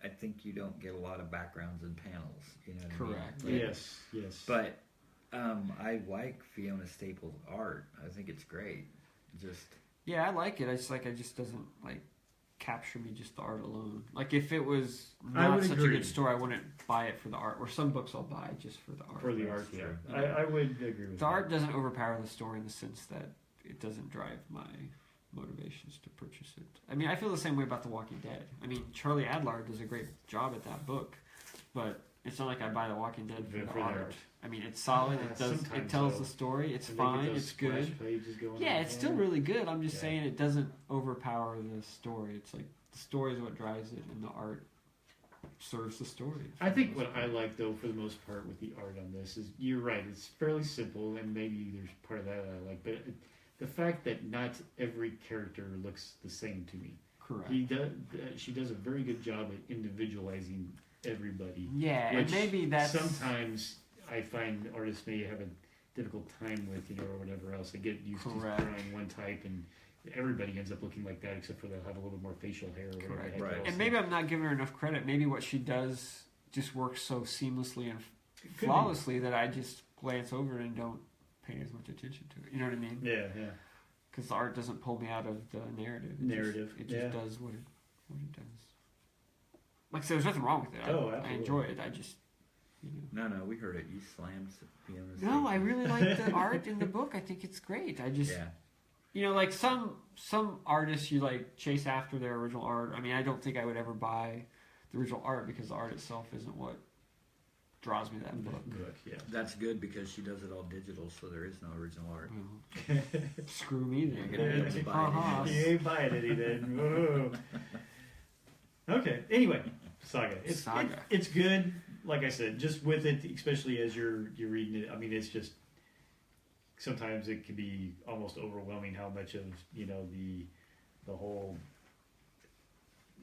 I think you don't get a lot of backgrounds and panels. You know what Correct. I mean? yes. But I like Fiona Staples' art. I think it's great. Just Yeah, I like it. I just doesn't like capture me just the art alone. Like if it was I not would such a agree. good story, I wouldn't buy it for the art. Or some books I'll buy just for the art. for the That's art, yeah, true. I would agree with The that. art doesn't overpower the story in the sense that it doesn't drive my motivations to purchase it. I mean, I feel the same way about The Walking Dead. I mean, Charlie Adlard does a great job at that book, but it's not like I buy The Walking Dead for For the the art. art. I mean, it's solid. It does. It Sometimes tells so. the story. It's And they get fine. those It's good. splash pages going Yeah, on it's there. still really good. I'm just Yeah. saying it doesn't overpower the story. It's like the story is what drives it, and the art serves the story. I think what I like, though, for the most part with the art on this is, you're right, it's fairly simple, and maybe there's part of that I like, but the fact that not every character looks the same to me. Correct. She does a very good job at individualizing everybody. Yeah, and which maybe that's sometimes I find artists may have a difficult time with, or whatever else. They get used Correct. to drawing one type, and everybody ends up looking like that, except for they'll have a little more facial hair or whatever. Correct. the heck Right. else. And maybe I'm not giving her enough credit. Maybe what she does just works so seamlessly and Could be. flawlessly that I just glance over it and don't pay as much attention to it. You know what I mean? Yeah. Because the art doesn't pull me out of the narrative. It just yeah. does what it does. Like I said, there's nothing wrong with it. Oh, I absolutely. enjoy it. I just, no, we heard it. You slammed Fiona No, I Staples. really like the art in the book. I think it's great. I just, Yeah. You know, like some artists, you like chase after their original art. I mean, I don't think I would ever buy the original art because the art itself isn't what draws me to that book. Yeah. That's good because she does it all digital, so there is no original art. Screw me then. You're gonna be able to buy it Uh-huh. You ain't buying any then. Whoa. Okay. Anyway, Saga. Saga. It's good. Like I said, just with it, especially as you're reading it. I mean, it's just sometimes it can be almost overwhelming how much of the whole.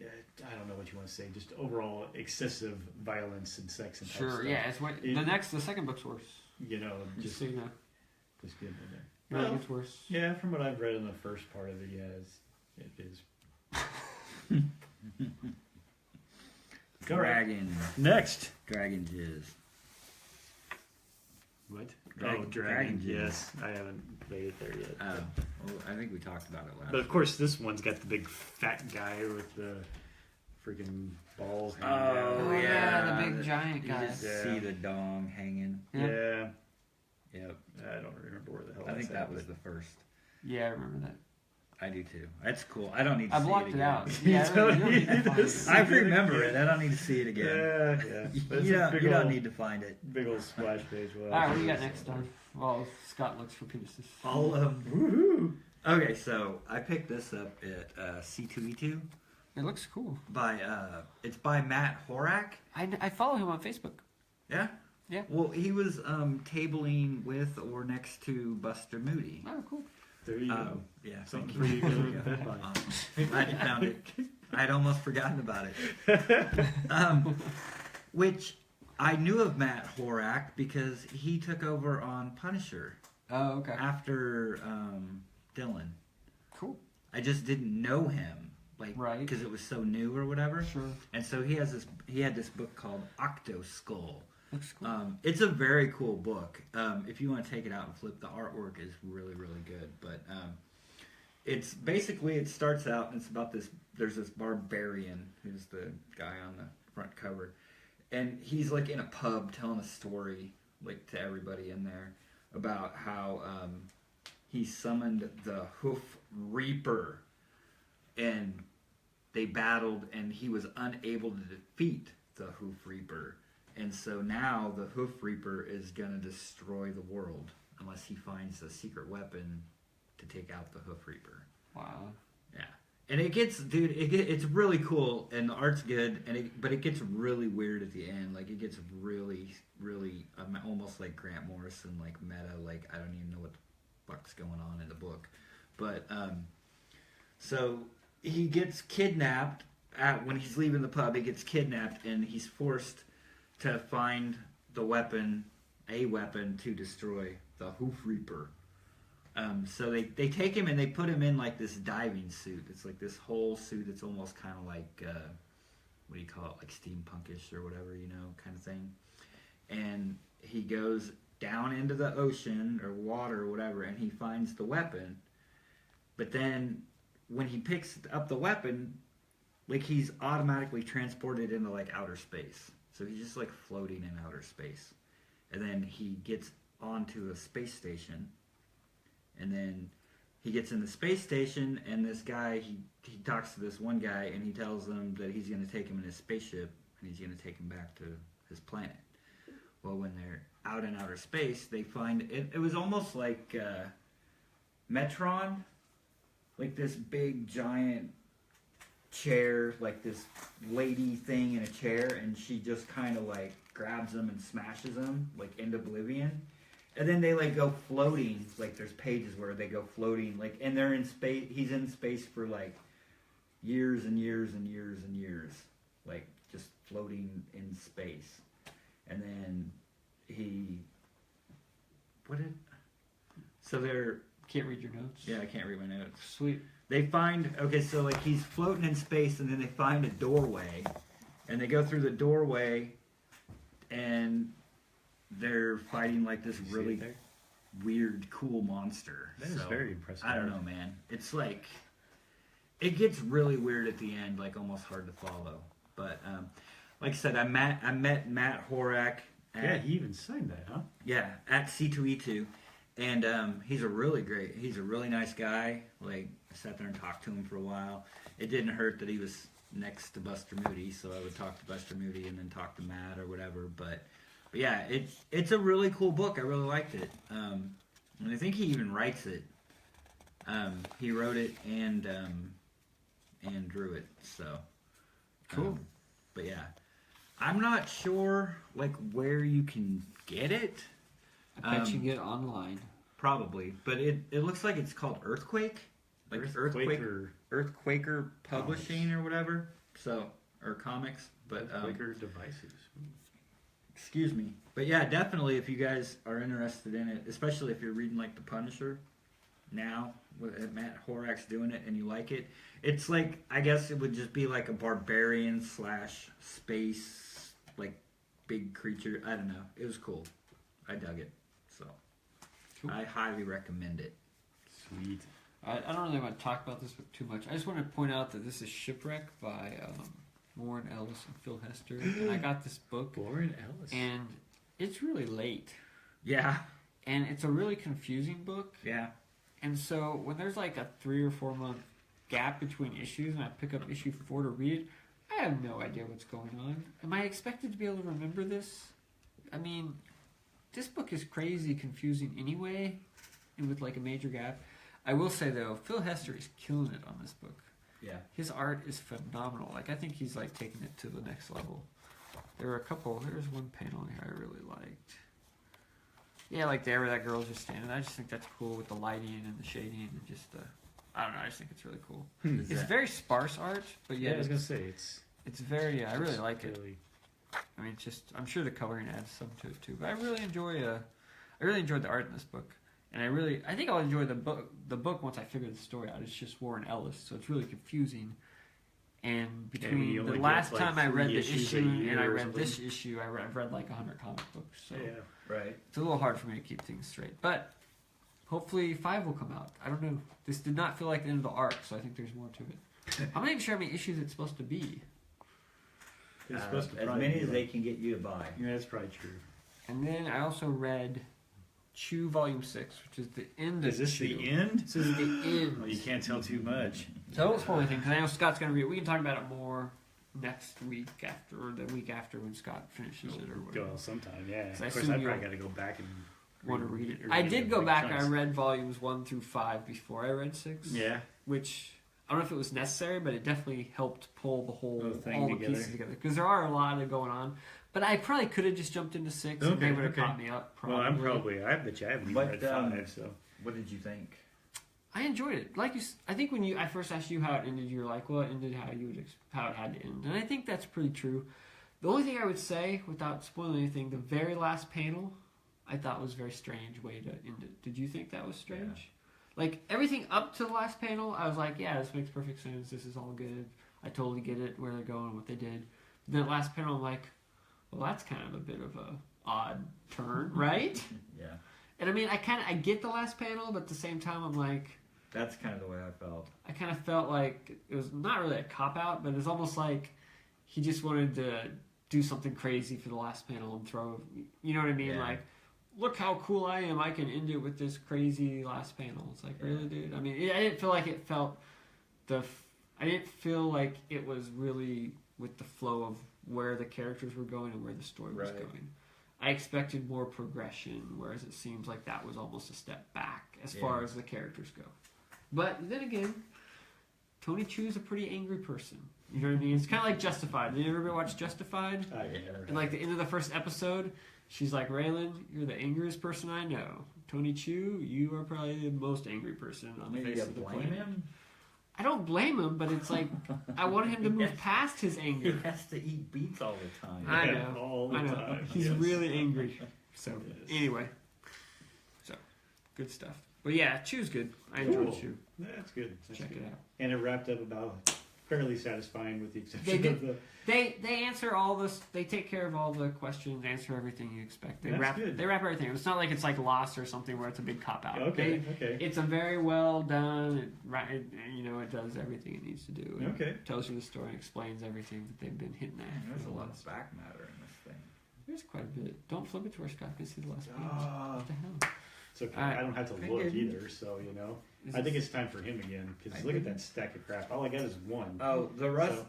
I don't know what you want to say. Just overall excessive violence and sex and type Sure, stuff. yeah. It's what the second book's worse. Just So, you know, just getting in there. no, Well, it's worse. yeah, from what I've read in the first part of it, it is. Dragon. Next. Dragon jizz. What? Dragon- Dragon. Dragon. Yes, I haven't made it there yet. Oh, well, I think we talked about it last. But of course, this one's got the big fat guy with the freaking balls hanging Oh, Oh, down. yeah, the big giant You guy. just Yeah. see the dong hanging. Yeah. Yep. I don't remember where the hell I think that's that at, was but- the first. Yeah, I remember that. I do too. That's cool. I don't need to I see blocked it it again. out. You Yeah, I don't don't need to need find to it. see I it remember again. it. I don't need to see it again. Yeah. That's You a don't. big You don't old- need to find it. Big old splash page. All right, what do you got next time? Well, Scott looks for penises. All Woohoo! Okay, so I picked this up at C2E2 It looks cool. by it's by Matt Horak. I follow him on Facebook. Yeah. Yeah. Well, he was tabling with or next to Buster Moody. Oh, cool. There you go. Yeah. Something thank for you to There we go go. bet on. Awesome. Glad you found it. I'd almost forgotten about it. Which I knew of Matt Horak because he took over on Punisher Oh, okay. after Dylan. Cool. I just didn't know him, like, Right. because it was so new or whatever. Sure. And so he had this book called Octo Skull. Looks cool. It's a very cool book. If you want to take it out and flip, the artwork is really, really good. But it's basically, it starts out and it's about this. There's this barbarian who's the guy on the front cover, and he's like in a pub telling a story like to everybody in there about how he summoned the Hoof Reaper, and they battled, and he was unable to defeat the Hoof Reaper. And so now the Hoof Reaper is going to destroy the world unless he finds a secret weapon to take out the Hoof Reaper. Wow. Yeah. And it gets, dude, it's really cool, and the art's good, but it gets really weird at the end. Like, it gets really, really, almost like Grant Morrison, like meta, like, I don't even know what the fuck's going on in the book. But, so he gets kidnapped when he's leaving the pub. He gets kidnapped, and he's forced to find a weapon to destroy the Hoof Reaper. So they take him and they put him in like this diving suit. It's like this whole suit that's almost kind of like, what do you call it, like steampunkish or whatever, kind of thing. And he goes down into the ocean or water or whatever, and he finds the weapon. But then when he picks up the weapon, like, he's automatically transported into like outer space. So he's just like floating in outer space. And then he gets onto a space station. And then he gets in the space station, and this guy, he talks to this one guy, and he tells him that he's going to take him in his spaceship, and he's going to take him back to his planet. Well, when they're out in outer space, they find, it was almost like Metron, like this big, giant chair, like this lady thing in a chair, and she just kind of like grabs him and smashes him, like, into oblivion. And then they like go floating, like there's pages where they go floating, like, and they're in space. He's in space for like years and years and years and years, like just floating in space. And then so they're, Can't read your notes. yeah, I can't read my notes. Sweet. They find, okay, so like he's floating in space, and then they find a doorway, and they go through the doorway, and they're fighting like this really weird, cool monster. That is very impressive. I don't know, man. It's like, it gets really weird at the end, like almost hard to follow. But like I said, I met Matt Horak. Yeah, he even signed that, huh? Yeah, at C2E2. And he's a really nice guy. Like, I sat there and talked to him for a while. It didn't hurt that he was next to Buster Moody, so I would talk to Buster Moody and then talk to Matt or whatever. But yeah, it's a really cool book. I really liked it. And I think he even writes it. He wrote it and drew it. So Cool. But yeah, I'm not sure like where you can get it. I bet you can get it online. Probably, but it looks like it's called Earthquake, like Earthquaker Publishing or whatever. So, or comics, but Earthquaker Devices. Excuse me, but yeah, definitely if you guys are interested in it, especially if you're reading like The Punisher now with Matt Horak's doing it and you like it, it's like I guess it would just be like a barbarian / space like big creature. I don't know. It was cool. I dug it. So. Cool. I highly recommend it. Sweet. I don't really want to talk about this book too much. I just want to point out that this is Shipwreck by Warren Ellis and Phil Hester. And I got this book. Warren Ellis. And it's really late. Yeah. And it's a really confusing book. Yeah. And so when there's like a 3 or 4 month gap between issues and I pick up issue 4 to read it, I have no idea what's going on. Am I expected to be able to remember this? I mean, this book is crazy confusing anyway, and with like a major gap. I will say though, Phil Hester is killing it on this book. Yeah. His art is phenomenal. Like I think he's like taking it to the next level. There's one panel here I really liked. Yeah, like there where that girl's just standing. I just think that's cool with the lighting and the shading and just I don't know, I just think it's really cool. It's very sparse art, but yeah, I was gonna say it's very I really like it. Really... I mean, it's just I'm sure the coloring adds some to it too. But I really enjoyed the art in this book, and I think I'll enjoy the book once I figure the story out. It's just Warren Ellis, so it's really confusing. And between the last time I read the issue and I read this issue, I've read like 100 comic books. So yeah, right. It's a little hard for me to keep things straight, but hopefully 5 will come out. I don't know. This did not feel like the end of the arc, so I think there's more to it. I'm not even sure how many issues it's supposed to be. It's supposed to as many as they can get you to buy. Yeah, that's probably true. And then I also read Chew Volume 6, which is the end of Is this Chew. the end? This is the end. Well, you can't tell too much. So I won't spoil anything, because I know Scott's going to read it. We can talk about it more next week or the week after when Scott finishes it or whatever. Well, sometime, yeah. So of course, I probably got to go back and want to read it. I did go back. I read volumes 1 through 5 before I read 6. Yeah. Which I don't know if it was necessary, but it definitely helped pull all the pieces together. Because there are a lot of going on. But I probably could have just jumped into 6 and they would have caught me up. Probably. Well, I bet you I haven't even read 5, so. What did you think? I enjoyed it. I think when I first asked you how it ended, you were like, well, it ended how it had to end. And I think that's pretty true. The only thing I would say, without spoiling anything, the very last panel, I thought was a very strange way to end it. Did you think that was strange? Yeah. Like, everything up to the last panel, I was like, yeah, this makes perfect sense. This is all good. I totally get it, where they're going, what they did. But then the last panel, I'm like, well, that's kind of a bit of a odd turn, right? Yeah. And I mean, I get the last panel, but at the same time, I'm like... That's kind of the way I felt. I kind of felt like it was not really a cop-out, but it was almost like he just wanted to do something crazy for the last panel and throw... You know what I mean? Yeah. Like, look how cool I am. I can end it with this crazy last panel. It's like, really, dude? I mean, I didn't feel like it felt... I didn't feel like it was really with the flow of where the characters were going and where the story was going. I expected more progression, whereas it seems like that was almost a step back as far as the characters go. But then again, Tony Chu is a pretty angry person. You know what I mean? It's kind of like Justified. Did you ever watch Justified? And like the end of the first episode, she's like, Raylan, you're the angriest person I know. Tony Chu, you are probably the most angry person on the face of the planet. Him? I don't blame him, but it's like, I want him to move past his anger. He has to eat beets all the time. I know. All the time. He's really angry. So, anyway. So, good stuff. But yeah, Chew's good. I enjoyed Chew. That's good. Check it out. And it wrapped up about fairly satisfying with the exception of the... They answer all this. They take care of all the questions, answer everything you expect. They wrap everything. It's not like it's like Lost or something where it's a big cop out. Okay. It's a very well done. It does everything it needs to do. It tells you the story and explains everything that they've been hitting at. There's a lot of back matter in this thing. There's quite a bit. Don't flip it to where Scott can see the last page. What the hell? It's okay. I don't have to I look get it. either, so, you know. I think it's time for him again, because look at that stack of crap. All I got is one. Oh, the rest.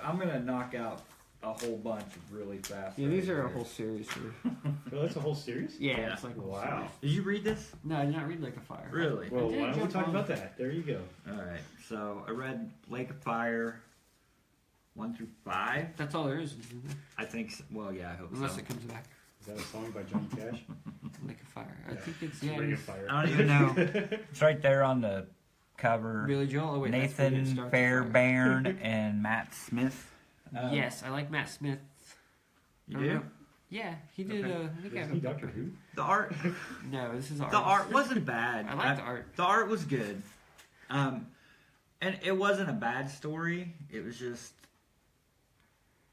I'm gonna knock out a whole bunch really fast. Yeah, these right are a here. whole series here. Oh, that's a whole series? Yeah, Yeah. it's like a whole Wow. series. Did you read this? No, I did not read Lake of Fire. Really? Well, I did why don't we jump talk on. about that? There you go. All right. So I read Lake of Fire 1 through 5. That's all there is, isn't there? I think. So. Well, yeah, I hope Unless so. it comes back. Is that a song by Johnny Cash? Lake of Fire. I Yeah. think it's Ring of it's Fire. I don't even know. It's right there on the cover. Billy Joel. Oh, wait, that's where it Nathan starts the fire. Fairbairn and Matt Smith. Yes, I like Matt Smith. You I don't do? know. Yeah, he did. Okay. I think I Is have he a Doctor book. Who? The art. No, this is art. The art wasn't bad. I like the art. The art was good. And it wasn't a bad story. It was just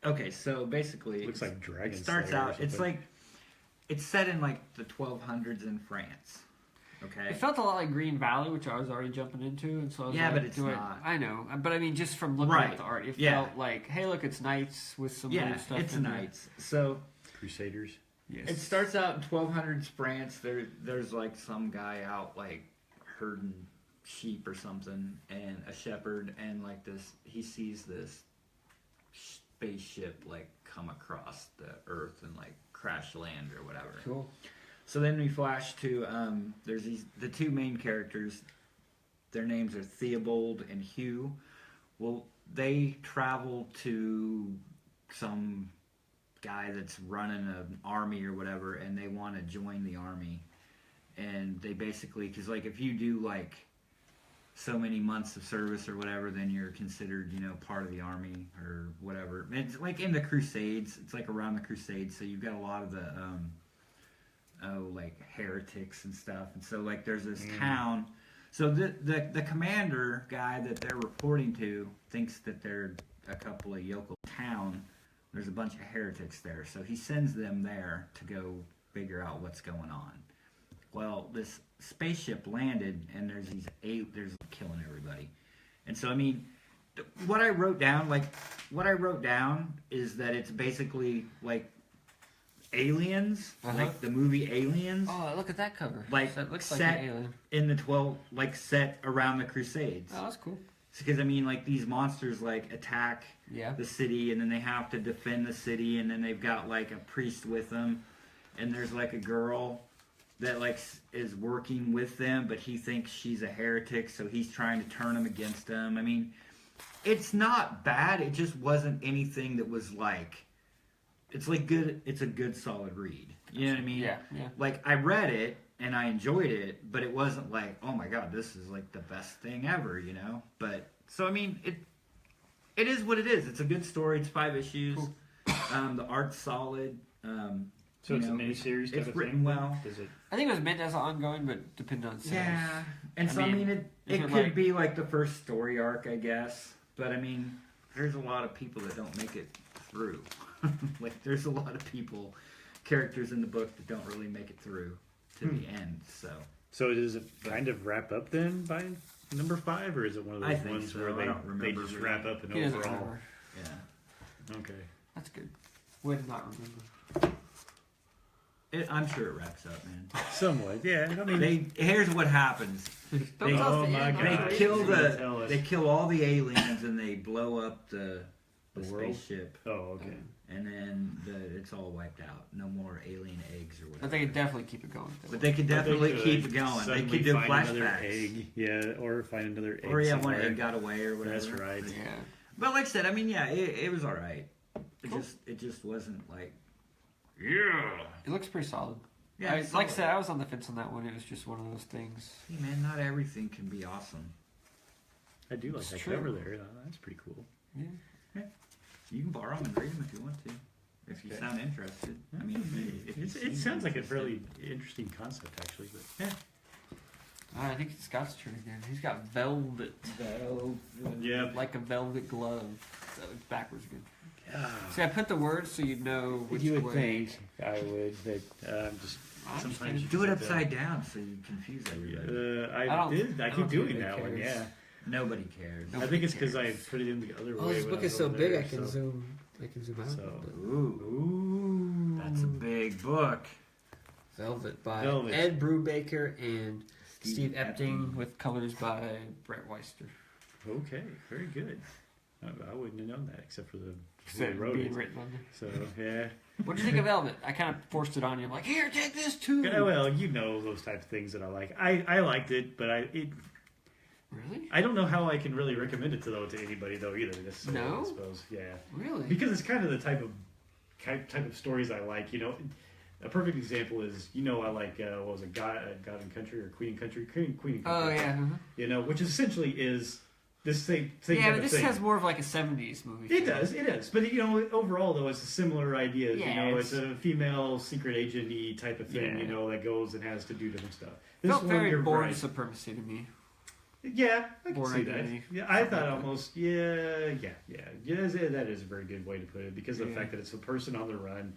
okay. So basically, Looks like Dragon it starts Slayer or out. It's something. like it's set in like the 1200s in France. Okay. It felt a lot like Green Valley, which I was already jumping into, and so I was Yeah, like, but it's do not. I know, but I mean, just from looking Right. at the art, it Yeah. felt like, hey, look, it's knights with some Yeah, weird stuff. it's in there. knights. So Crusaders. Yes. it starts out in 1200s France. There's like some guy out like herding sheep or something, and a shepherd, and like this, he sees this spaceship like come across the earth and like crash land or whatever. Cool. So then we flash to there's the two main characters. Their names are Theobald and Hugh. Well, they travel to some guy that's running an army or whatever, and they want to join the army. And they basically, because like if you do like so many months of service or whatever, then you're considered, you know, part of the army or whatever. It's like in the Crusades. It's like around the Crusades, so you've got a lot of the like heretics and stuff. And so like there's this town. So the commander guy that they're reporting to thinks that they're a couple of yokel town. There's a bunch of heretics there, so he sends them there to go figure out what's going on. Well, this spaceship landed, and there's killing everybody. And so I mean, what I wrote down is that it's basically like Aliens, like the movie Aliens. Oh, look at that cover. Like that looks like set an alien. in the set around the Crusades. Oh, that's cool. Because I mean, like these monsters like attack Yeah. the city, and then they have to defend the city, and then they've got like a priest with them, and there's like a girl that like is working with them, but he thinks she's a heretic, so he's trying to turn them against them. I mean, it's not bad. It just wasn't anything that was like. It's like good. It's a good solid read. You know what I mean? Yeah, yeah. Like I read it and I enjoyed it, but it wasn't like, oh my god, this is like the best thing ever. You know? But so I mean, it is what it is. It's a good story. It's 5 issues. Cool. The art's solid. So it's a miniseries type it's of written thing? well. Does it? I think it was meant as ongoing, but depending on sales. Yeah, and I so I mean, mean, is it it could like- be like the first story arc, I guess. But I mean, there's a lot of people that don't make it through. Like, there's a lot of characters in the book that don't really make it through to the end. So does it kind of wrap up then by number 5, or is it one of I those think ones so. where I don't they remember just really. wrap up and He doesn't overall? remember. Yeah, Okay. That's good. Way to not remember. I'm sure it wraps up, man. Somewhat, yeah. I mean, Here's what happens. Don't tell us oh the my end, God. They alright? kill Tell us. they kill all the aliens and they blow up the The world? spaceship, oh, okay. and then it's all wiped out. No more alien eggs or whatever. But they could definitely keep it going. But they could definitely keep it going. They Suddenly could do find another flashbacks. egg, yeah, or find another egg. Or yeah, one somewhere. egg got away or whatever. That's right. Yeah. But like I said, I mean, yeah, it was all right. Cool. It just wasn't like, yeah. It looks pretty solid. Yeah, Like I solid. said, I was on the fence on that one. It was just one of those things. Hey man, not everything can be awesome. I do like It's that true. cover there. That's pretty cool. Yeah. You can borrow them and read them if you want to, if you Okay. sound interested. I mean, if you it seem sounds like a interested. fairly interesting concept, actually. But yeah, I think it's Scott's turn again. He's got velvet. yeah. Like a velvet glove. So it's backwards again. Ah. See, I put the words so you'd know which You would way. think I would, but just I'm just sometimes kidding. Do it just have upside down so you confuse everybody. I don't- did. I I keep don't think doing anybody that one. cares. Yeah. Nobody cares. No. I think it's because I put it in the other way. Oh, this when book I is was so over big there, I can so- zoom. I can zoom out. So- but- Ooh, that's a big book. Velvet by Velvet. Ed Brubaker and Steve Epting Epting. with colors by Brett Weister. Okay, very good. I wouldn't have known that except for the So who wrote being it. written on there. So yeah. What do you think of Velvet? I kind of forced it on you. I'm like, here, take this too. Yeah, well, you know those types of things that I like. I liked it, but Really? I don't know how I can really recommend it to anybody though either. Necessarily, No? I suppose. Yeah. Really? Because it's kind of the type of stories I like. You know, a perfect example is I like what was it, God and Country or Queen and Country, Queen and Country. Oh yeah. Uh-huh. You know, which essentially is this same Yeah, type but of this thing. has more of like a '70s movie. It does. But overall though, it's a similar idea. Yeah, it's a female secret agent-y type of thing. Yeah. that goes and has to do different stuff. This Felt one, very you're Born right. Supremacy to me. Yeah, I can Born see that. Identity. Yeah, I Something thought like almost. Yeah. That is a very good way to put it because of the Yeah. fact that it's a person on the run.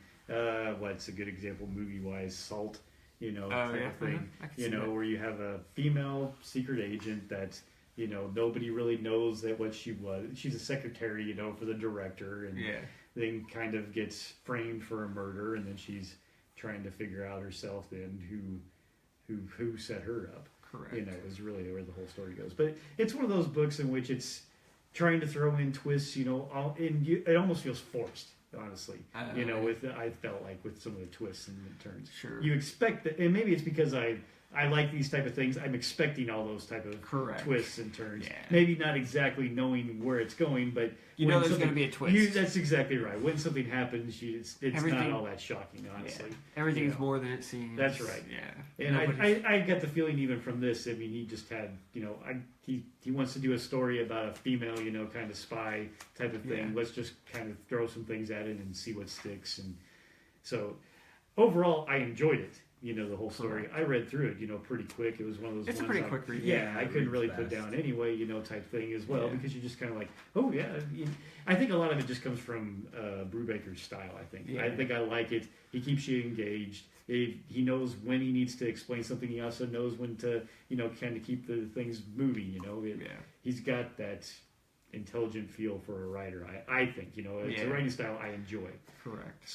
What's a good example movie-wise? Salt. Type yeah. of thing. I can see that. Where you have a female secret agent that nobody really knows that what she was. She's a secretary, for the director, and Yeah. then kind of gets framed for a murder, and then she's trying to figure out herself then who set her up. Correct. Is really where the whole story goes. But it's one of those books in which it's trying to throw in twists, it almost feels forced, honestly. I felt like with some of the twists and the turns. Sure. You expect that, and maybe it's because I like these type of things. I'm expecting all those type of Correct. twists and turns. Yeah. Maybe not exactly knowing where it's going, but You know when there's going to something- be a twist. That's exactly right. When something happens, it's not Everything- all that shocking, honestly. Yeah. Everything is more than it seems. That's right. Yeah. And Nobody's- I got the feeling even from this. I mean, he just had, he wants to do a story about a female, kind of spy type of thing. Yeah. Let's just kind of throw some things at it and see what sticks. And so, overall, I enjoyed it. The whole story. Correct. I read through it, pretty quick. It was one of those. It's a ones pretty quick read. Yeah, I it couldn't reads really put fast. down anyway, type thing as well, Yeah. because you're just kind of like, oh yeah. I think a lot of it just comes from Brubaker's style. I think. Yeah. I think I like it. He keeps you engaged. He knows when he needs to explain something. He also knows when to, kind of keep the things moving. Yeah. He's got that intelligent feel for a writer. I think. It's Yeah. a writing style I enjoy. Correct.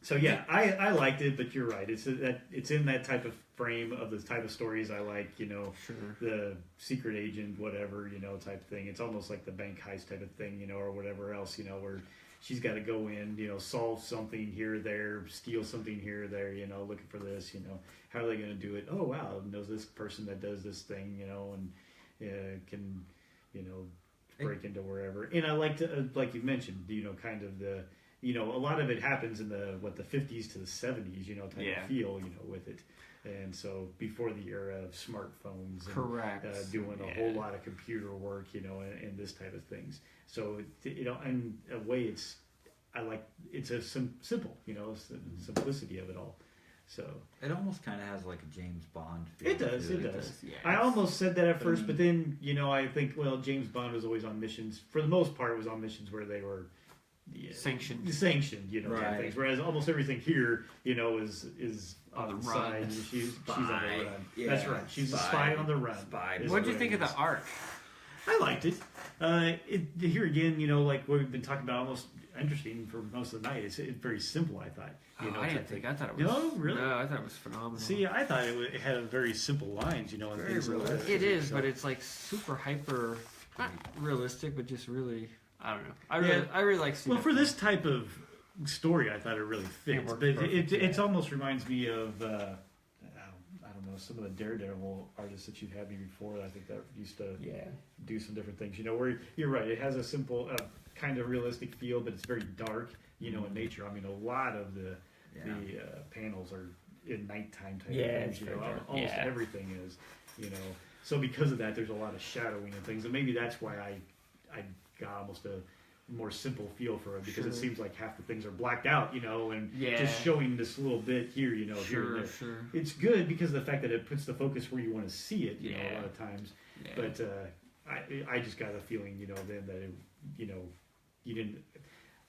So yeah, I liked it, but you're right. It's in that type of frame of the type of stories I like. Sure. The secret agent, whatever, type thing. It's almost like the bank heist type of thing, or whatever else, where she's got to go in, solve something here or there, steal something here or there, looking for this, how are they going to do it? Oh wow, knows this person that does this thing, and can, break into wherever. And I like to, like you mentioned, kind of the. A lot of it happens in the 50s to the 70s, type Yeah. of feel, with it. And so before the era of smartphones, and, Correct. doing a whole lot of computer work, and this type of things. So, in a way, it's a simple, simplicity of it all. So It almost kind of has like a James Bond feel. it does, to it does. Yeah. I almost said that at But I first, mean- but then, I think, well, James Bond was always on missions. For the most part, was on missions where they were Sanctioned. type Right. things. Whereas almost everything here, is On on the the run. side. She's on the Spy. run. Yeah, That's right. She's a spy. spy on the run. Spy. is What did you what think it of the is. art? I liked it. Here again, like what we've been talking about, almost interesting for most of the night. It's very simple. I thought. I type didn't thing. think. I thought it was. No, really? No, I thought it was phenomenal. See, I thought it had very simple lines, and Very things like that. realistic. It is, So- but it's like super hyper, not realistic, but just really. I don't know. Yeah. I really like. Well, for this type of story, I thought it really fits. worked But perfect, it almost reminds me of I don't know, some of the Daredevil artists that you've had me before. I think that used to Yeah. do some different things. Where you're right, it has a simple, kind of realistic feel, but it's very dark. In nature. I mean, a lot of the panels are in nighttime type Yeah, of it's things. very dark. Almost Yeah. everything is. So because of that, there's a lot of shadowing and things, and maybe that's why I got almost a more simple feel for it, because it Sure. seems like half the things are blacked out, and Yeah. just showing this little bit here, here and Sure, there. sure. It's good because of the fact that it puts the focus where you want to see it, a Yeah. lot of times. Yeah. But I just got a feeling, then that it, you didn't.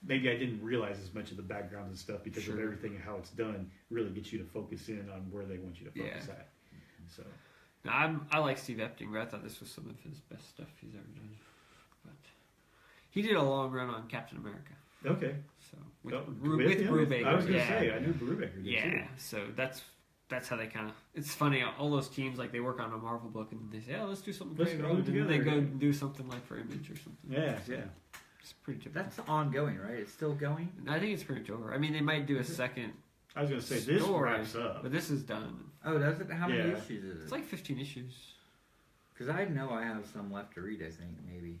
Maybe I didn't realize as much of the background and stuff because of Sure. everything and how it's done. Really gets you to focus in on where they want you to focus Yeah. at. So No, I like Steve Epting, but I thought this was some of his best stuff he's ever done. But he did a long run on Captain America. Okay. So with, Oh, with him? Brubaker, I was gonna yeah. say I knew Brubaker did Yeah, too. so that's how they kind of. It's funny. All those teams like they work on a Marvel book and they say, "Oh, let's do something Let's creative," go and then they together, go yeah. do something like for Image or something. Yeah, So yeah. It's pretty typical. That's ongoing, right? It's still going. I think it's pretty much over. I mean, they might do a second I was gonna say this story, wraps up. but this is done. Oh, does it? How many Yeah. issues is it? It's like 15 issues. Because I know I have some left to read. I think maybe.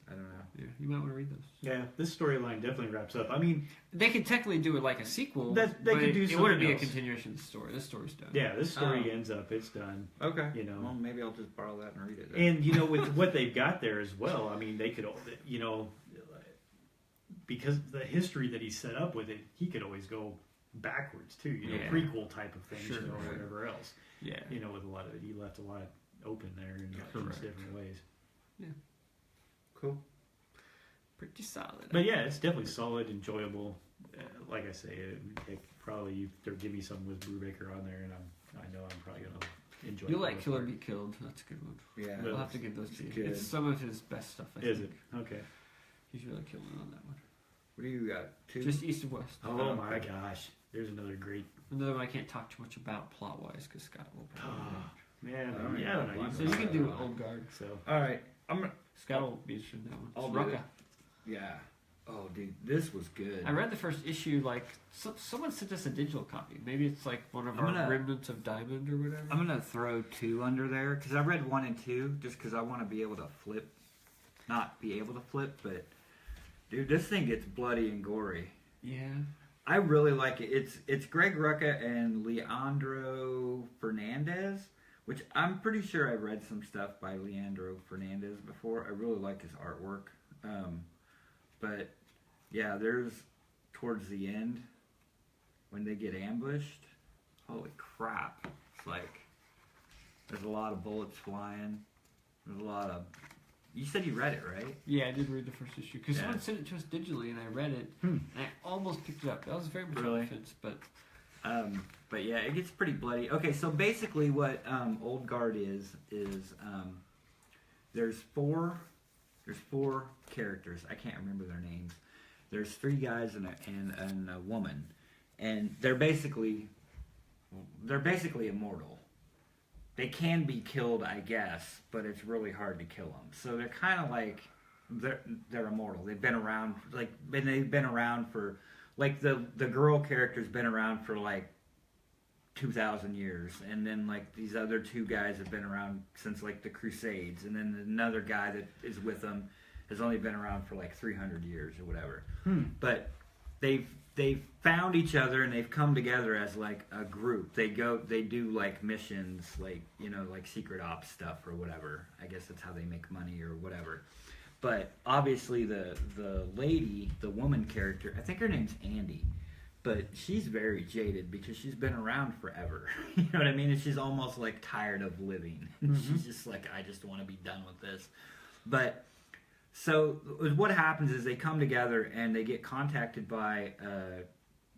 I don't know. Yeah, you might want to read those. Yeah, this storyline definitely wraps up. I mean, They could technically do it like a sequel. They but could do it wouldn't be something a else. continuation of the story. This story's done. yeah, this story Oh. ends up. It's done. Okay. You know. Well, maybe I'll just borrow that and read it. Then. And you know, with what they've got there as well, I mean, they could, you know, because the history that he set up with it, he could always go backwards too. You know, Yeah. prequel type of things, Sure, you know, or right. whatever else. Yeah. You know, with a lot of it, he left a lot open there in Correct. different ways. Cool. Pretty solid. But yeah, it's definitely solid, enjoyable. Like I say, probably they'll give me something with Brubaker on there, and I know I'm probably gonna enjoy. You it like most Kill or part. Be Killed. That's a good one. Yeah. Well, I'll have to give those to you. good. It's some of his best stuff, I Is think. it okay? He's really killing it on that one. What do you got? Two. Just East of West. Oh my gosh, there's another great. Another one I can't talk too much about plot-wise because Scott will probably. Man, I don't yeah, I don't even know. know. So you can do Old Guard. So All right. I'm gonna. Scott will be interested in that one. I'll It's do Rucka. it. Yeah. Oh, dude, this was good. I read the first issue. Like someone sent us a digital copy. Maybe it's like one of I'm our gonna- remnants of Diamond or whatever. I'm gonna throw 2 under there because I read 1 and 2 just because I want to be able to flip, not be able to flip, but dude, this thing gets bloody and gory. Yeah. I really like it. It's Greg Rucka and Leandro Fernandez, which I'm pretty sure I read some stuff by Leandro Fernandez before. I really like his artwork. But yeah, there's towards the end when they get ambushed. Holy crap! It's like there's a lot of bullets flying. There's a lot of. You said you read it, right? Yeah, I did read the first issue because Yeah. someone sent it to us digitally and I read it Hmm. and I almost picked it up. That was very much Really? on the fence, but But yeah, it gets pretty bloody. Okay, so basically what Old Guard is there's four characters. I can't remember their names. There's 3 guys and a woman, and they're basically immortal. They can be killed, I guess, but it's really hard to kill them. So they're kind of like they're immortal. They've been around for like the girl character's been around for like 2,000 years, and then like these other 2 guys have been around since like the Crusades, and then another guy that is with them has only been around for like 300 years or whatever. But they've found each other and they've come together as like a group. They do like missions, like, you know, like secret ops stuff or whatever. I guess that's how they make money or whatever. But obviously the lady, the woman character, I think her name's Andy, but she's very jaded because she's been around forever. You know what I mean? And she's almost like tired of living. She's just like, I just want to be done with this. But so what happens is they come together and they get contacted by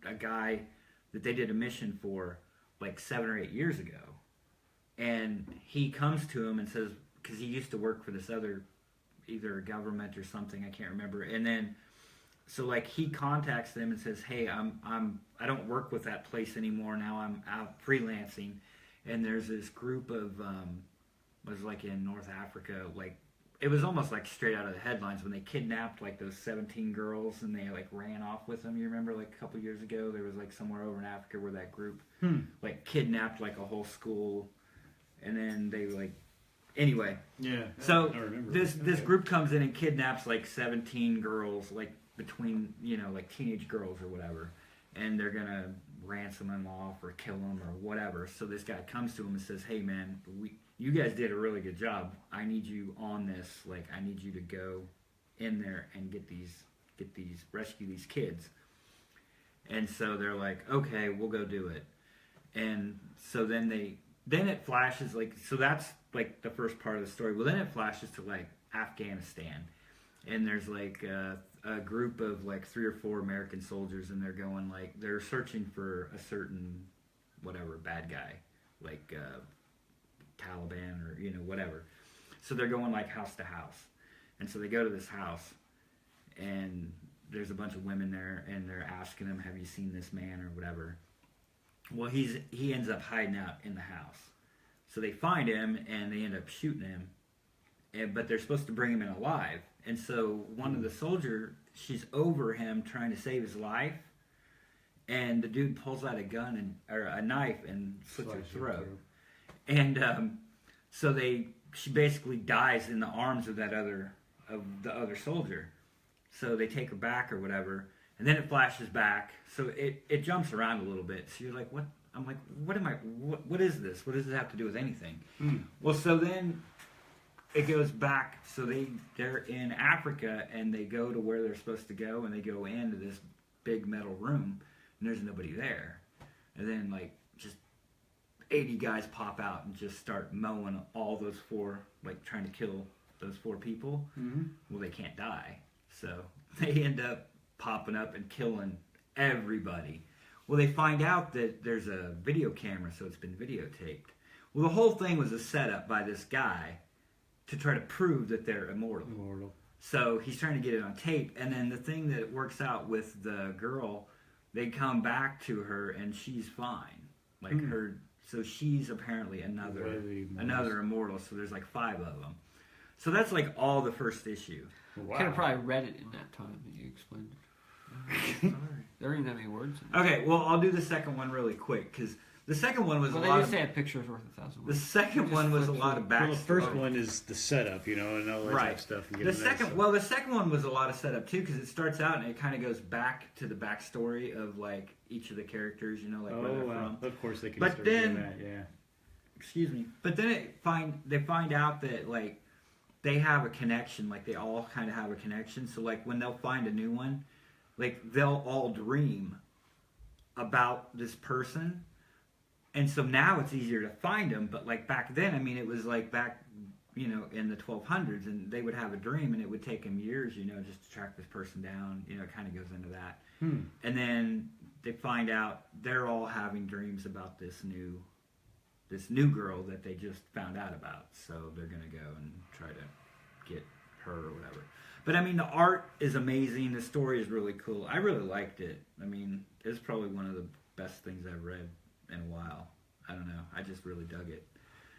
a guy that they did a mission for like 7 or 8 years ago. And he comes to him and says, because he used to work for this other, either government or something, I can't remember. And then, so like he contacts them and says, hey, I don't work with that place anymore. Now I'm out freelancing. And there's this group of, was like in North Africa, like, it was almost like straight out of the headlines when they kidnapped like those 17 girls and they like ran off with them. You remember like a couple years ago there was like somewhere over in Africa where that group like kidnapped like a whole school, and then they like anyway. Yeah. So I remember. this group comes in and kidnaps like 17 girls, like between, you know, like teenage girls or whatever, and they're gonna ransom them off or kill them or whatever. So this guy comes to him and says, hey man, you guys did a really good job. I need you on this. Like, I need you to go in there and rescue these kids. And so they're like, okay, we'll go do it. And so then it flashes like, so that's like the first part of the story. Well, then it flashes to like Afghanistan, and there's like a group of like 3 or 4 American soldiers, and they're going like, they're searching for a certain whatever bad guy, like Taliban or, you know, whatever. So they're going like house to house. And so they go to this house, and there's a bunch of women there, and they're asking him, "Have you seen this man?" or whatever. Well, he ends up hiding out in the house. So they find him, and they end up shooting him. But they're supposed to bring him in alive. And so one of the soldiers, she's over him trying to save his life. And the dude pulls out a gun or a knife and slits her throat. And so she basically dies in the arms of the other soldier. So they take her back or whatever. And then it flashes back. So it jumps around a little bit. So you're like, what? I'm like, what is this? What does it have to do with anything? Well, so then it goes back. So they're in Africa, and they go to where they're supposed to go, and they go into this big metal room, and there's nobody there. And then, like, just 80 guys pop out and just start mowing all those 4, like, trying to kill those 4 people. Well, they can't die. So they end up popping up and killing everybody. Well, they find out that there's a video camera, so it's been videotaped. Well, the whole thing was a setup by this guy to try to prove that they're immortal. So he's trying to get it on tape, and then the thing that works out with the girl, they come back to her, and she's fine. Like her, so she's apparently another immortal. So there's like 5 of them. So that's like all the first issue. Wow. Could have probably read it in that time that you explained it. There ain't that many words. Okay, well, I'll do the second one really quick, because the second one was a lot. Well, they say a picture is worth 1,000 words. The second one was a lot of backstory. Well, the first one is the setup, and all that type of stuff. And the second one was a lot of setup too, because it starts out and it kind of goes back to the backstory of like each of the characters, like where they're from. Of course, they can. But start then, doing that, yeah. Excuse me. But then they find out that like they have a connection, like they all kind of have a connection. So like when they'll find a new one, like they'll all dream about this person. And so now it's easier to find them, but like back then, I mean, it was like back, in the 1200s, and they would have a dream, and it would take them years, just to track this person down. It kind of goes into that. And then they find out they're all having dreams about this new girl that they just found out about. So they're gonna go and try to get her or whatever. But I mean, the art is amazing. The story is really cool. I really liked it. I mean, it's probably one of the best things I've read in a while. I don't know. I just really dug it.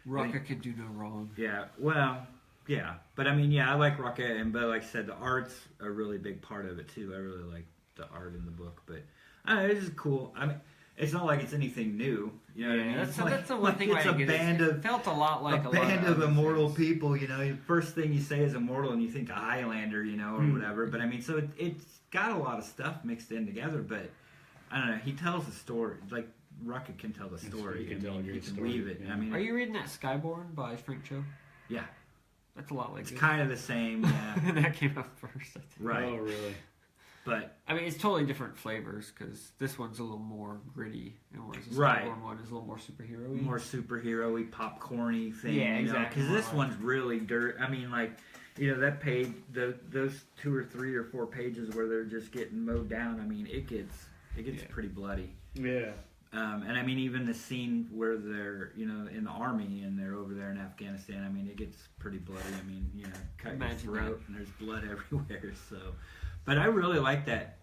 Rucka can do no wrong. Yeah. Well, yeah. But I mean, yeah, I like Rucka, but like I said, the art's a really big part of it too. I really like the art in the book, but I don't know, it's just cool. I mean, it's not like it's anything new. You know what I mean? That's the one thing. It's a band of. It felt a lot like a band of immortal people. The first thing you say is immortal, and you think a Highlander, or whatever. But I mean, so it's got a lot of stuff mixed in together. But I don't know. He tells the story like Rucka can tell the story. He can weave it. Yeah. I mean, are you reading that Skyborn by Frank Cho? Yeah, that's a lot like. It's kind of the same. Yeah, that came out first. I think. Right. Oh, really? But I mean, it's totally different flavors because this one's a little more gritty, and whereas the right. Skyborn one is a little more superhero-y. More superhero-y, popcorny thing. Yeah, exactly. Because this one's really dirt. I mean, like, that page, those 2 or 3 or 4 pages where they're just getting mowed down. I mean, it gets pretty bloody. Yeah. And I mean, even the scene where they're, in the army and they're over there in Afghanistan. I mean, it gets pretty bloody. I mean, cut your throat and there's blood everywhere. So. But I really like that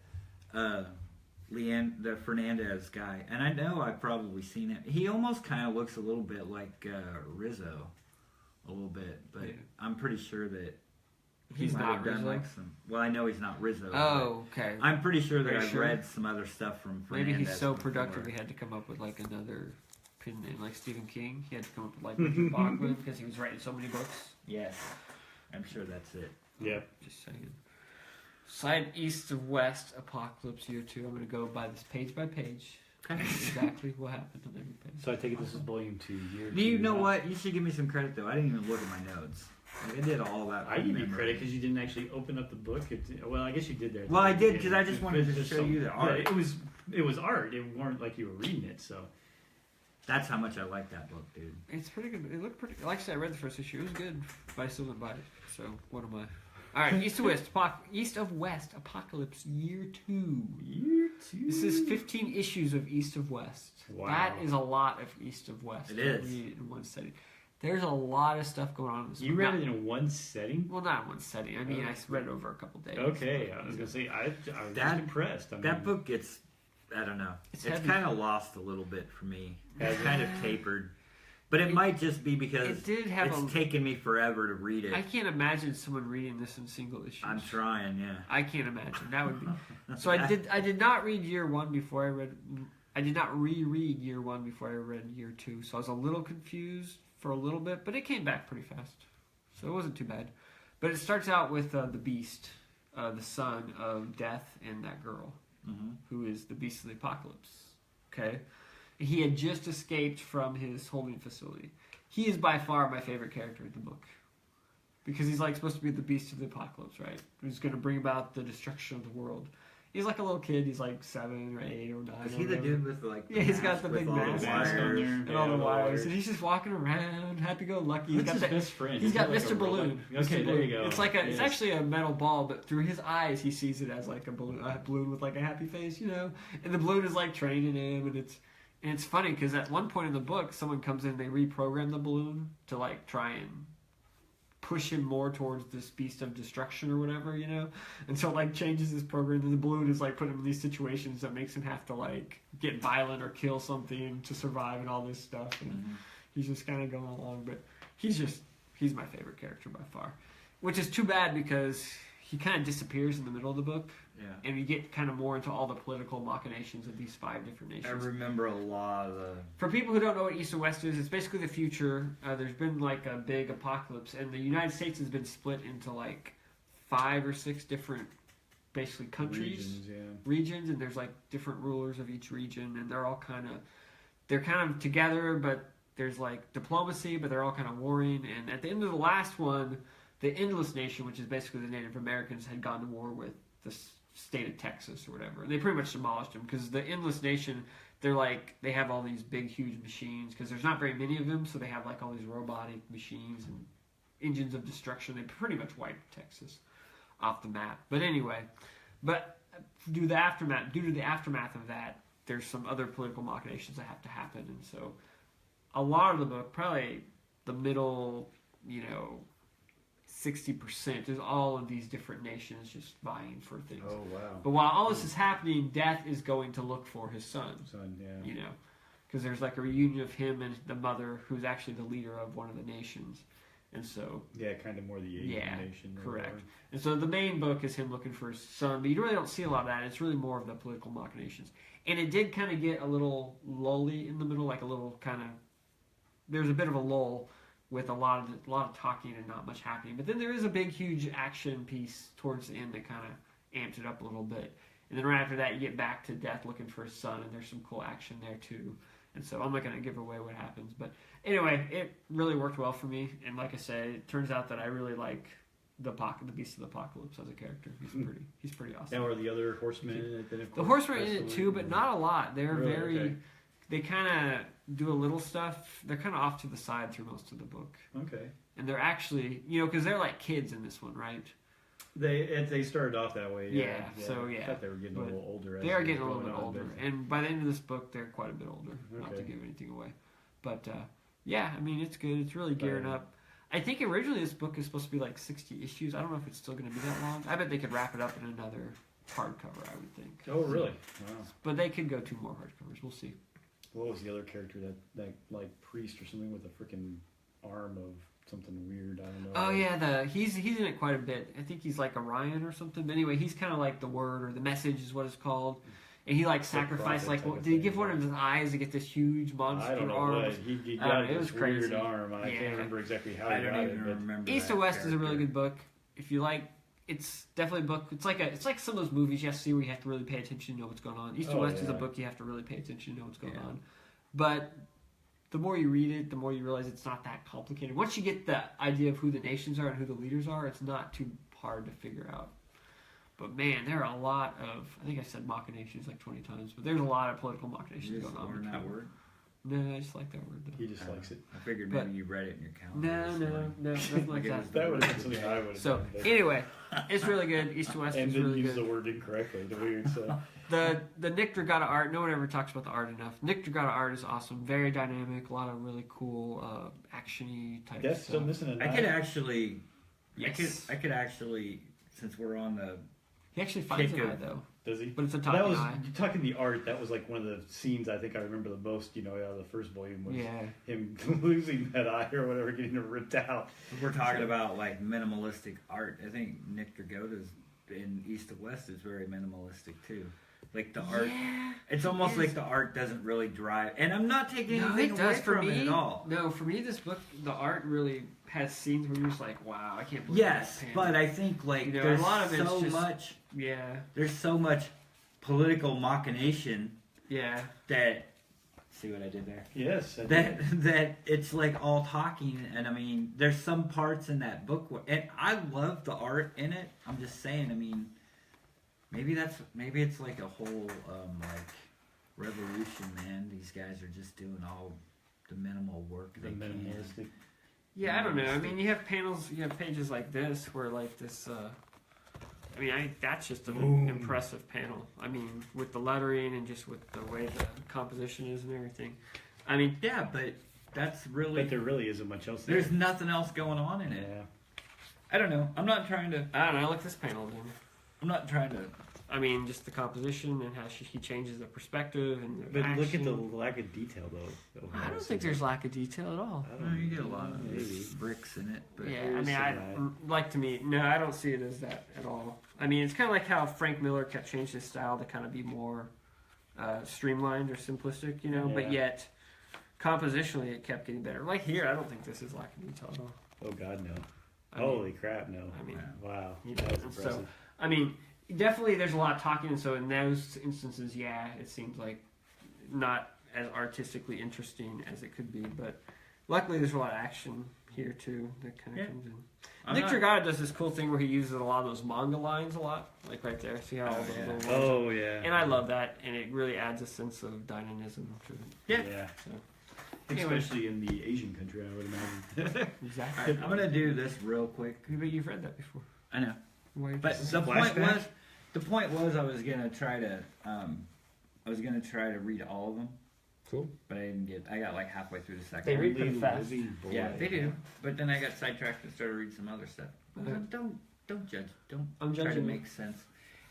the Fernandez guy. And I know I've probably seen it. He almost kind of looks a little bit like Rizzo. A little bit. But I'm pretty sure that he's not Rizzo? Like well, I know he's not Rizzo. Oh, okay. I'm pretty sure that I've read some other stuff from Fernandez. Maybe he's so productive he had to come up with like another pen name, like Stephen King. He had to come up with like Richard Bachman because he was writing so many books. Yes. I'm sure that's it. Yep. Just saying. Side East of West, Apocalypse Year 2. I'm going to go by this page by page. Exactly what happened on every page. So I take it this is volume 2, year 2. You know what? You should give me some credit, though. I didn't even look at my notes. Like, I did all that. I give you credit because you didn't actually open up the book. Well, I guess you did there. Well, I did because I just wanted to show you the art. It was art. It weren't like you were reading it, so. That's how much I like that book, dude. It's pretty good. It looked pretty. Like I said, I read the first issue. It was good, but I still didn't buy it. So what am I? All right, East of West, Apocalypse Year 2. Year 2. This is 15 issues of East of West. Wow. That is a lot of East of West. It is. Read in one setting. There's a lot of stuff going on in this You book. read it in one setting? Well, not in one setting. I mean, I read it over a couple days. Okay, I was gonna say I was just impressed. I mean, That book gets, I don't know, It's it's heavy. kind of lost a little bit for me. Has It's it? kind of tapered. But it might just be because It did have it's taken me forever to read it. I can't imagine someone reading this in single issues. I'm trying, yeah. I can't imagine. That would be. So I did not read year one before I read. I did not reread year one before I read year two. So I was a little confused for a little bit, but it came back pretty fast. So it wasn't too bad. But it starts out with the Beast, the son of Death and that girl, who is the Beast of the Apocalypse. Okay? He had just escaped from his holding facility. He is by far my favorite character in the book. Because he's like supposed to be the Beast of the Apocalypse, right? Who's going to bring about the destruction of the world. He's like a little kid. He's like 7 or 8 or 9. Is he the dude with like the Yeah, he's got mask the with big all mask the on there. wires? and Yeah, all the all the wires, wires. and he's just walking around, happy-go-lucky. What's his best friend? He's got like Mr. a Balloon. robot? Okay, Mr. there you Balloon. go. It's like it's Yes. actually a metal ball, but through his eyes, he sees it as like a balloon with like a happy face, you know. And the balloon is like training him, and it's funny because at one point in the book, someone comes in, and they reprogram the balloon to like try and push him more towards this beast of destruction or whatever, you know? And so it like changes his program, and the balloon is like putting him in these situations that makes him have to like get violent or kill something to survive and all this stuff. And he's just kind of going along, but he's my favorite character by far. Which is too bad because he kind of disappears in the middle of the book. Yeah. And we get kind of more into all the political machinations of these 5 different nations. I remember a lot of the... For people who don't know what East and West is, it's basically the future. There's been like a big apocalypse, and the United States has been split into like 5 or 6 different, basically countries, regions, and there's like different rulers of each region, and they're kind of together, but there's like diplomacy, but they're all kind of warring. And at the end of the last one, the Endless Nation, which is basically the Native Americans, had gone to war with the state of Texas or whatever. And they pretty much demolished them because the Endless Nation, they have all these big, huge machines because there's not very many of them, so they have like all these robotic machines and engines of destruction. They pretty much wiped Texas off the map. But anyway, due to the aftermath of that, there's some other political machinations that have to happen, and so a lot of the book, probably the middle, 60% is all of these different nations just vying for things. Oh wow! But while all this is happening, Death is going to look for his son. Yeah. Because there's like a reunion of him and the mother, who's actually the leader of one of the nations, and so Yeah, kind of more the Asian nation. or correct. whatever. And so the main book is him looking for his son, but you really don't see a lot of that. It's really more of the political machinations, and it did kind of get a little lully in the middle, like a little kind of. There's a bit of a lull with a lot of talking and not much happening. But then there is a big, huge action piece towards the end that kind of amps it up a little bit. And then right after that, you get back to Death looking for his son, and there's some cool action there too. And so I'm not going to give away what happens. But anyway, it really worked well for me. And like I said, it turns out that I really like the Beast of the Apocalypse as a character. He's pretty awesome. Now, are the other horsemen in it? Then, of The course, horsemen in it wrestling too, but and- not a lot. They're Really? very... Okay. They kind of do a little stuff. They're kind of off to the side through most of the book. Okay. And they're actually, because they're like kids in this one, right? They started off that way. Yeah, so, I thought they were getting a but little older. They are getting a little bit older. And by the end of this book, they're quite a bit older. Not to Okay. give anything away. But, yeah, I mean, it's good. It's really gearing up. I think originally this book is supposed to be like 60 issues. I don't know if it's still going to be that long. I bet they could wrap it up in another hardcover, I would think. Oh, really? Wow. But they could go 2 more hardcovers. We'll see. What was the other character that like priest or something with a freaking arm of something weird? I don't know. Oh yeah, he's in it quite a bit. I think he's like Orion or something. But anyway, he's kind of like the word or the message is what it's called. And he like sacrificed prophet type of did he thing, give one of his eyes to get this huge monster I don't know arm? what he got it was this weird crazy. arm. I Yeah. can't remember exactly how I he don't got even it. But remember East that to West is a character. really good book. If you like, it's definitely a book. It's like some of those movies you have to see where you have to really pay attention to know what's going on. East to West is a yeah. book you have to really pay attention to know what's going on. But the more you read it, the more you realize it's not that complicated. Once you get the idea of who the nations are and who the leaders are, it's not too hard to figure out. But man, there are a lot of, I think I said machinations like 20 times, but there's a lot of political You machinations just going on. learned that word? No, I just like that word though. he just likes it. I figured But- maybe you read it in your calendar. No, nothing like that. That would have been something I would have So done. but- anyway, It's really good. East to West and is then really use good. the word incorrectly. The weird so. The Nick Dragata art, no one ever talks about the art enough. Nick Dragata art is awesome. Very dynamic. A lot of really cool action-y type That's stuff. still missing a I knife. could actually, Yes. I could actually, since we're on the He actually finds kick an eye, of- though. Does he? But it's a That talking was eye. you talking the art. That was like one of the scenes I think I remember the most. Out of the first volume was Yeah. him losing that eye or whatever, getting it ripped out. if we're talking about like minimalistic art, I think Nick Dragota's in East to West is very minimalistic too. Like the art, Yeah. it's almost is. like the art doesn't really drive. And I'm not taking No, anything it away does for from me. it at all. No, for me, this book, the art really has scenes where you're just like, wow, I can't believe Yes, that but I think like You know, there's a lot of it's so just- much. Yeah, There's so much political machination yeah. that. See what I did there? Yes. I That it's like all talking, and I mean, there's some parts in that book and I love the art in it. I'm just saying, I mean, maybe it's like a whole like revolution, man. These guys are just doing all the minimal work the they can. minimalistic. Yeah, I don't know. I mean, you have panels, you have pages like this where like this. I mean, that's just an Boom. impressive panel. I mean, with the lettering and just with the way the composition is and everything. I mean, Yeah, but that's really But there really isn't much else there. there's nothing else going on in it. Yeah. I don't know. I'm not trying to. I don't know. I like this panel then. I'm not trying to. I mean, just the composition and how he changes the perspective and the But look at the action. lack of detail, though. I don't think there's lack of detail at all. I Well, don't you get a lot of maybe. bricks in it, but Yeah, I There's mean, some like to me, no, I don't see it as that at all. I mean, it's kind of like how Frank Miller kept changing his style to kind of be more streamlined or simplistic, you know, but Yeah. yet compositionally it kept getting better. Like here, I don't think this is lack of detail at all. Oh God, no! I mean, Holy crap, no! I mean, Wow, you that know, was so- impressive. I mean, definitely there's a lot of talking, and so in those instances, yeah, it seems like not as artistically interesting as it could be, but luckily there's a lot of action here too that kind of Yeah. comes in. I'm Nick not- Dragata does this cool thing where he uses a lot of those manga lines a lot, like right there. See how all the yeah. little ones Oh yeah. And I love that, and it really adds a sense of dynamism to it. Yeah. So, anyway. Especially in the Asian country, I would imagine. exactly. Alright, I'm gonna do this real quick. But you've read that before. I know, Why but just- the point flashback? was, I was gonna try to read all of them, cool. but I didn't get. I got like halfway through the second. They one. read pretty fast. Living boy. Yeah, they do. But then I got sidetracked and started reading some other stuff. Okay. Don't judge. Don't I'm try to judging you. make sense.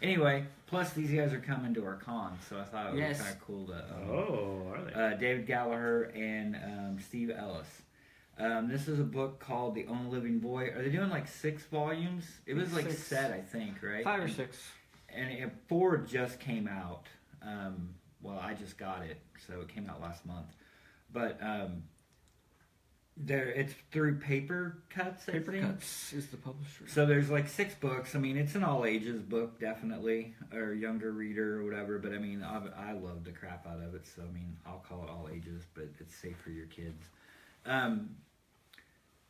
Anyway, plus these guys are coming to our con, so I thought it would Yes. be kind of cool to. Oh, are they? David Gallagher and Steve Ellis. This is a book called The Only Living Boy. Are they doing like 6 volumes? It was like 6. set, I think, right? 5 or 6. And 4 just came out. Well, I just got it, so it came out last month. But it's through Paper Cuts, I Paper think. Cuts is the publisher. So there's like 6 books. I mean, it's an all ages book, definitely, or younger reader or whatever. But I mean, I love the crap out of it. So I mean, I'll call it all ages, but it's safe for your kids.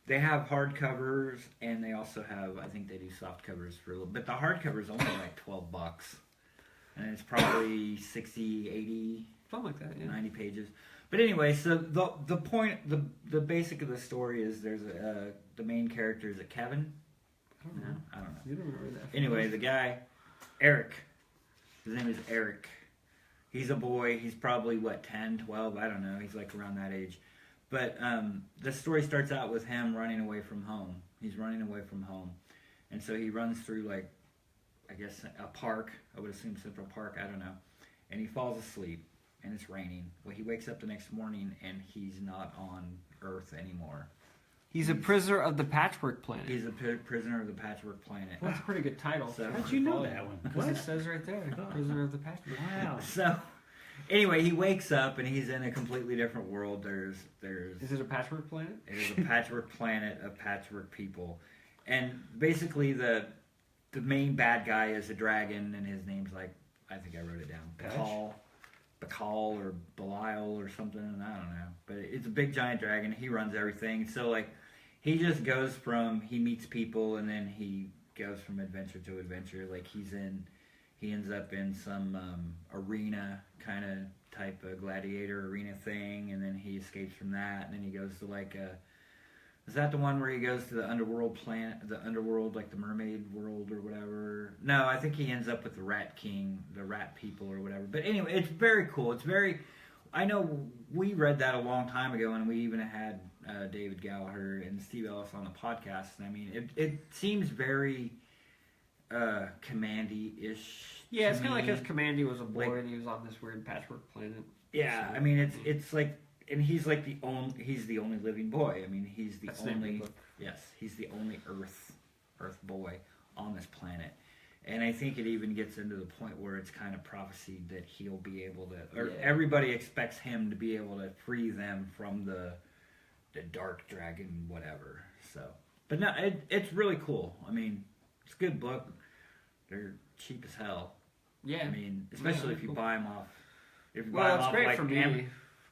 They have hardcovers, and they also have, I think they do soft covers for a little. But the hardcover is only like $12, and it's probably 60, 80, Something like that, yeah. 90 pages. But anyway, so the point, the basic of the story is there's the main character is a Kevin. I don't No, know. I don't know. You don't remember that. Anyway, the guy, Eric, his name is Eric. He's a boy. He's probably, 10, 12? I don't know. He's like around that age. But the story starts out with him running away from home. He's running away from home. And so he runs through, like, I guess a park. I would assume Central Park. I don't know. And he falls asleep. And it's raining. Well, he wakes up the next morning and he's not on Earth anymore. He's a prisoner of the Patchwork Planet. He's a prisoner of the Patchwork Planet. Well, that's a pretty good title. So- How'd you know that one? Because it says right there, prisoner of the Patchwork. Wow. So, anyway, he wakes up and he's in a completely different world. There's Is it a Patchwork Planet? it is a patchwork planet of patchwork people, and basically the main bad guy is a dragon, and his name's like, I think I wrote it down, Bacall or Belial or something. I don't know, but it's a big giant dragon. He runs everything. So like, he just goes from he meets people and then he goes from adventure to adventure. Like he ends up in some arena kind of type of gladiator arena thing, and then he escapes from that, and then he goes to like Is that the one where he goes to the underworld planet, the underworld, like the mermaid world or whatever? No, I think he ends up with the Rat King, the rat people or whatever. But anyway, it's very cool. It's very, I know we read that a long time ago, and we even had David Gallagher and Steve Ellis on the podcast. And I mean, it seems very Commandy-ish. Yeah, it's kind of like if Commandy was a boy Like- and he was on this weird patchwork planet. Yeah, So- I mean, it's like, and he's like he's the only living boy. I mean, he's the That's the name of the only, book. yes, he's the only Earth boy on this planet. And I think it even gets into the point where it's kind of prophesied that he'll be able to, or Yeah. everybody expects him to be able to free them from the dark dragon, whatever. So, but no, it's really cool. I mean, it's a good book. They're cheap as hell. Yeah. I mean, especially Yeah, if you cool. buy them off. If you buy Well, 'em it's off, great like, for me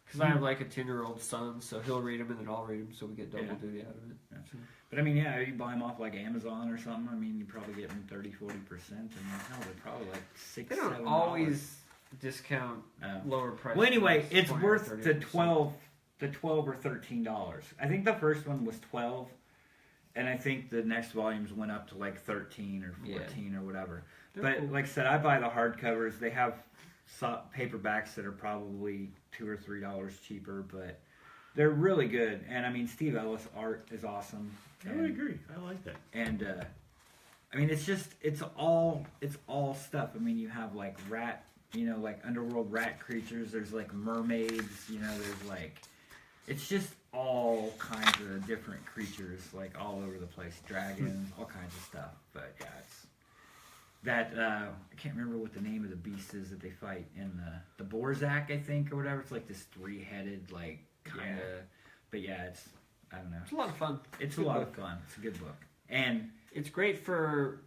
because I have like a 10-year-old son, so he'll read them and then I'll read them, so we get double Yeah. duty out of it. Yeah. So- But I mean, yeah, if you buy them off like Amazon or something, I mean, you're probably getting 30-40%. I mean, hell, they're probably like $6, They don't $7. always discount No. lower prices. Well, anyway, it's 20 or worth 30%. the $12 or $13. I think the first one was 12, and I think the next volumes went up to like 13 or 14 or whatever. They're But cool. like I said, I buy the hardcovers. They have paperbacks that are probably $2 or $3 cheaper, but they're really good. And I mean, Steve Ellis' art is awesome. I would agree. I like that. And I mean, it's all stuff. I mean, you have like rat, like underworld rat creatures. There's like mermaids. There's like, it's just all kinds of different creatures, like all over the place. Dragons, all kinds of stuff. But yeah, it's that I can't remember what the name of the beast is that they fight in the Borzak, I think, or whatever. It's like this 3-headed, like kind of. Yeah. But yeah, I don't know. It's a lot of fun. It's a Good lot book. of fun. It's a good book. And It's great for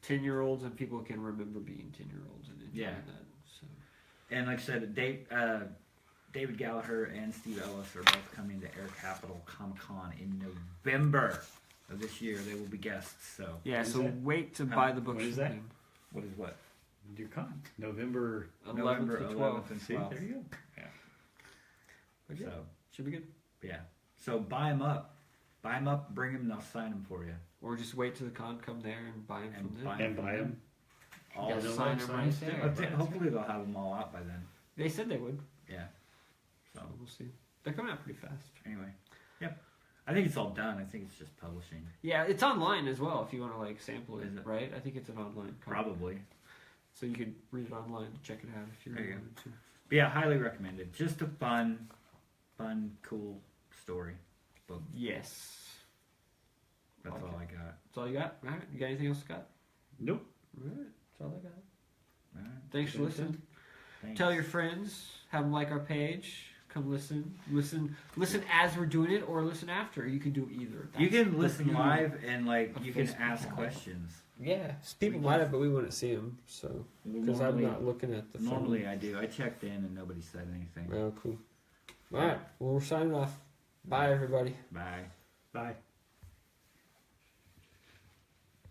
10-year-olds and people who can remember being 10-year-olds and enjoying Yeah. that. So And like I said, David Gallagher and Steve Ellis are both coming to Air Capital Comic Con in November of this year. They will be guests. So yeah, Is so that- wait to Huh? buy the book. What is that? what is what? Your con. November. 11th November to 11th 12th. and See, 12th. there you go. But yeah, So should be good. yeah. So buy them up. Buy them up. Bring them, and I'll sign them for you. Or just wait till the con come there and buy them And from buy there. And buy them. All Yeah, of them. sign them right there. Hopefully they'll have them all out by then. They said they would. Yeah. So So we'll see. They're coming out pretty fast. anyway, yep. I think it's all done. I think it's just publishing. Yeah, it's online as well if you want to like sample it, Is it? right? I think it's an online comic. Probably. So you could read it online, check it out if you There really you go. wanted to. But yeah, highly recommended. Just a fun, cool story book. Yes. That's Okay. all I got. That's all you got? Alright. You got anything else, Scott? Nope. Alright. That's all I got. All right. Thanks for listening. Thanks. Tell your friends, have them like our page. Come listen as we're doing it, or listen after. You can do either. You That's can the listen beauty. live and like of you can Facebook ask Live. questions. Yeah, people might have, but we wouldn't see them. So because I'm Normally- not looking at the phone. Normally I do. I checked in and nobody said anything. Oh, cool. All right. Well, we're signing off. Bye, everybody. Bye. Bye.